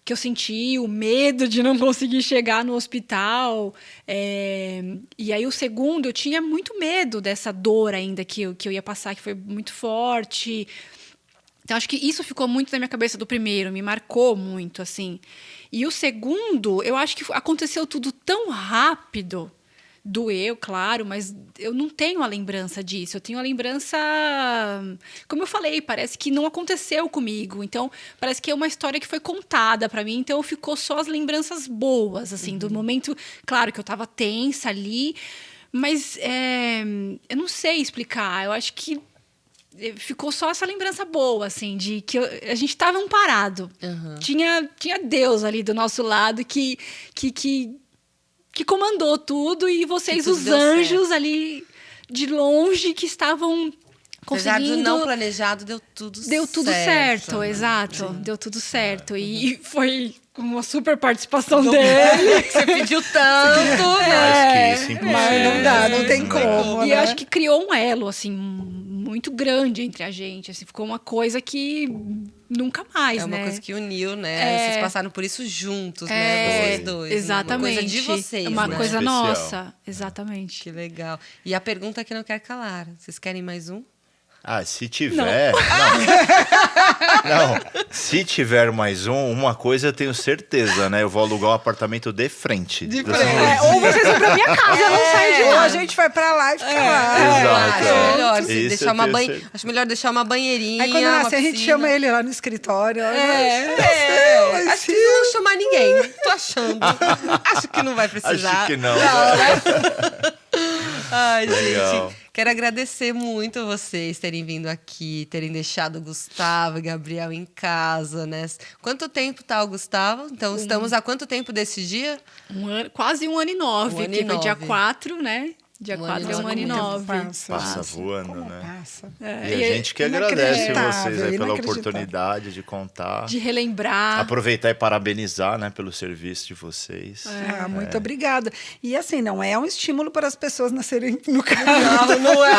[SPEAKER 4] que eu senti, o medo de não conseguir chegar no hospital. E aí, o segundo, eu tinha muito medo dessa dor ainda que eu ia passar, que foi muito forte. Então, acho que isso ficou muito na minha cabeça do primeiro, me marcou muito, assim. E o segundo, eu acho que aconteceu tudo tão rápido. Doeu, claro, mas eu não tenho a lembrança disso. Eu tenho a lembrança... Como eu falei, parece que não aconteceu comigo. Então, parece que é uma história que foi contada para mim. Então, ficou só as lembranças boas, assim, do momento... Claro que eu estava tensa ali, mas eu não sei explicar. Eu acho que ficou só essa lembrança boa, assim, de que a gente estava amparado. Tinha Deus ali do nosso lado que comandou tudo e vocês,
[SPEAKER 1] tudo
[SPEAKER 4] os
[SPEAKER 1] deu
[SPEAKER 4] anjos
[SPEAKER 1] certo.
[SPEAKER 4] ali de longe que estavam
[SPEAKER 1] Apesar
[SPEAKER 4] conseguindo...
[SPEAKER 1] do não planejado, deu tudo
[SPEAKER 4] certo,
[SPEAKER 1] né?
[SPEAKER 4] exato. Deu tudo certo. E foi uma super participação dele.
[SPEAKER 1] Você pediu tanto.
[SPEAKER 3] Mais que isso, impossível.
[SPEAKER 2] Mas não dá, não tem como,
[SPEAKER 4] E
[SPEAKER 2] né?
[SPEAKER 4] eu acho que criou um elo, assim, muito grande entre a gente. Assim, ficou uma coisa que nunca mais,
[SPEAKER 1] É uma
[SPEAKER 4] né?
[SPEAKER 1] coisa que uniu, né? Vocês passaram por isso juntos, né? Vocês dois.
[SPEAKER 4] Exatamente.
[SPEAKER 1] Uma coisa de vocês,
[SPEAKER 4] É uma
[SPEAKER 1] né?
[SPEAKER 4] coisa
[SPEAKER 3] Especial.
[SPEAKER 4] nossa. Exatamente.
[SPEAKER 1] Que legal. E a pergunta que não quer calar. Vocês querem mais um?
[SPEAKER 3] Ah, se tiver... Não, se tiver mais uma coisa eu tenho certeza, né? Eu vou alugar um apartamento de frente.
[SPEAKER 4] Ou vocês vão pra minha casa, eu não saio de
[SPEAKER 2] Ou
[SPEAKER 4] lá.
[SPEAKER 2] a gente vai pra lá e fica lá.
[SPEAKER 3] Exato.
[SPEAKER 1] Acho melhor,
[SPEAKER 3] Isso
[SPEAKER 1] deixar
[SPEAKER 3] eu
[SPEAKER 1] uma
[SPEAKER 3] tenho certeza.
[SPEAKER 1] acho melhor deixar uma banheirinha.
[SPEAKER 2] Aí quando
[SPEAKER 1] uma
[SPEAKER 2] nascer, a gente
[SPEAKER 1] piscina.
[SPEAKER 2] chama ele lá no escritório.
[SPEAKER 1] Acho que não vão chamar ninguém. Tô achando. Acho que não vai precisar.
[SPEAKER 3] Acho que não.
[SPEAKER 1] Ai,
[SPEAKER 3] Legal.
[SPEAKER 1] gente. Quero agradecer muito vocês terem vindo aqui, terem deixado o Gustavo e Gabriel em casa, né? Quanto tempo tá o Gustavo? Então, estamos há quanto tempo desse dia?
[SPEAKER 4] Quase 1 ano e 9.
[SPEAKER 1] Um ano e
[SPEAKER 4] Porque foi dia
[SPEAKER 1] 9.
[SPEAKER 4] 4, né? Dia 4 é 1 ano e 9.
[SPEAKER 3] Passa voando,
[SPEAKER 2] Como
[SPEAKER 3] né?
[SPEAKER 2] passa?
[SPEAKER 3] E a gente que agradece vocês aí pela
[SPEAKER 2] inacreditável.
[SPEAKER 3] oportunidade de contar.
[SPEAKER 4] De relembrar.
[SPEAKER 3] Aproveitar e parabenizar, né, pelo serviço de vocês.
[SPEAKER 2] Ah, muito obrigada. E assim, não é um estímulo para as pessoas nascerem no carro.
[SPEAKER 1] Não é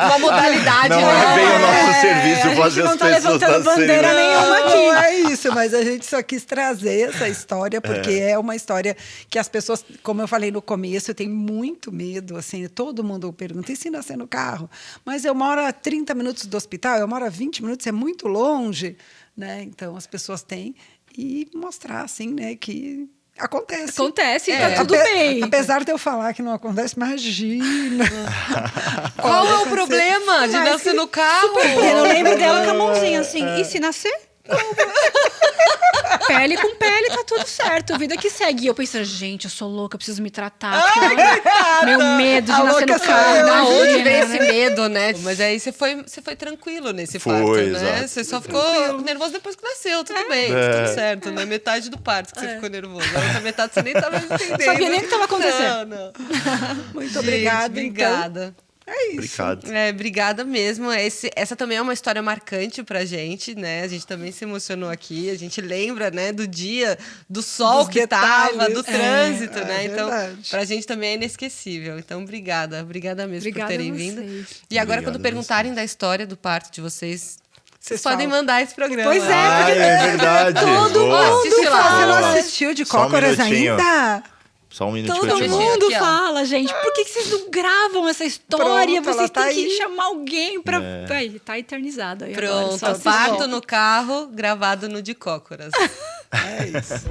[SPEAKER 1] uma modalidade,
[SPEAKER 3] Não é bem o nosso serviço fazer
[SPEAKER 4] não
[SPEAKER 3] as
[SPEAKER 4] tá
[SPEAKER 3] pessoas
[SPEAKER 4] levantando bandeira
[SPEAKER 3] nascerem.
[SPEAKER 4] nenhuma aqui.
[SPEAKER 2] Não é isso, mas a gente só quis trazer essa história, porque é uma história que as pessoas, como eu falei no começo, tem muito medo, assim, todo mundo pergunta, e se nascer no carro? Mas eu moro a 30 minutos do hospital, eu moro a 20 minutos, é muito longe, né? Então, as pessoas têm, e mostrar, assim, né, que acontece.
[SPEAKER 4] Acontece, tá tudo bem.
[SPEAKER 2] Apesar de eu falar que não acontece, imagina.
[SPEAKER 1] Qual é o problema de nascer no carro?
[SPEAKER 4] Eu não lembro dela com a mãozinha assim. E se nascer? Pele com pele, tá tudo certo. Vida que segue. E eu pensando, gente, eu sou louca, eu preciso me tratar. Meu medo de
[SPEAKER 2] A
[SPEAKER 4] nascer no
[SPEAKER 2] louca sou
[SPEAKER 4] carro.
[SPEAKER 2] eu,
[SPEAKER 1] Da onde
[SPEAKER 4] imagina,
[SPEAKER 1] vem esse
[SPEAKER 4] né?
[SPEAKER 1] medo, né? Mas aí você foi tranquilo nesse
[SPEAKER 3] Foi,
[SPEAKER 1] parto, né?
[SPEAKER 3] exato.
[SPEAKER 1] Você só ficou nervoso depois que nasceu, tudo bem, tudo certo, né? Metade do parto que você ficou nervoso. A outra metade você nem tava entendendo.
[SPEAKER 4] Sabia nem o que tava acontecendo.
[SPEAKER 1] Não.
[SPEAKER 2] Muito
[SPEAKER 1] Gente,
[SPEAKER 2] obrigada.
[SPEAKER 1] obrigada.
[SPEAKER 2] Então, é isso.
[SPEAKER 3] Obrigado.
[SPEAKER 1] Obrigada mesmo. Essa também é uma história marcante pra gente, né? A gente também se emocionou aqui. A gente lembra, né, do dia, do sol
[SPEAKER 2] Dos
[SPEAKER 1] que tava,
[SPEAKER 2] detalhes.
[SPEAKER 1] do trânsito, né?
[SPEAKER 2] É
[SPEAKER 1] Então,
[SPEAKER 2] verdade.
[SPEAKER 1] pra gente também é inesquecível. Então, obrigada. Obrigada mesmo
[SPEAKER 4] Obrigada
[SPEAKER 1] por terem
[SPEAKER 4] a
[SPEAKER 1] vindo.
[SPEAKER 4] vocês.
[SPEAKER 1] E agora,
[SPEAKER 3] Obrigado
[SPEAKER 1] quando
[SPEAKER 3] a
[SPEAKER 1] perguntarem da história do parto de vocês, vocês
[SPEAKER 2] falam.
[SPEAKER 1] podem mandar esse programa.
[SPEAKER 2] Pois é,
[SPEAKER 3] Ah,
[SPEAKER 2] porque
[SPEAKER 3] é verdade.
[SPEAKER 4] todo
[SPEAKER 3] Boa.
[SPEAKER 4] mundo
[SPEAKER 1] Assiste lá.
[SPEAKER 2] Você não
[SPEAKER 3] Boa.
[SPEAKER 2] assistiu de
[SPEAKER 3] Só um
[SPEAKER 2] Cócoras
[SPEAKER 3] minutinho.
[SPEAKER 2] ainda?
[SPEAKER 3] Só um minuto que eu
[SPEAKER 4] Todo
[SPEAKER 3] te
[SPEAKER 1] mando.
[SPEAKER 4] mundo
[SPEAKER 1] Aqui, ó.
[SPEAKER 4] fala, gente, por que vocês não gravam essa história?
[SPEAKER 2] Pronto, ela
[SPEAKER 4] Vocês
[SPEAKER 2] tá
[SPEAKER 4] têm que
[SPEAKER 2] aí.
[SPEAKER 4] chamar alguém pra... Aí, tá eternizado aí agora.
[SPEAKER 1] Pronto,
[SPEAKER 4] Só assistir.
[SPEAKER 1] parto no carro, gravado no de Cócoras.
[SPEAKER 2] É isso.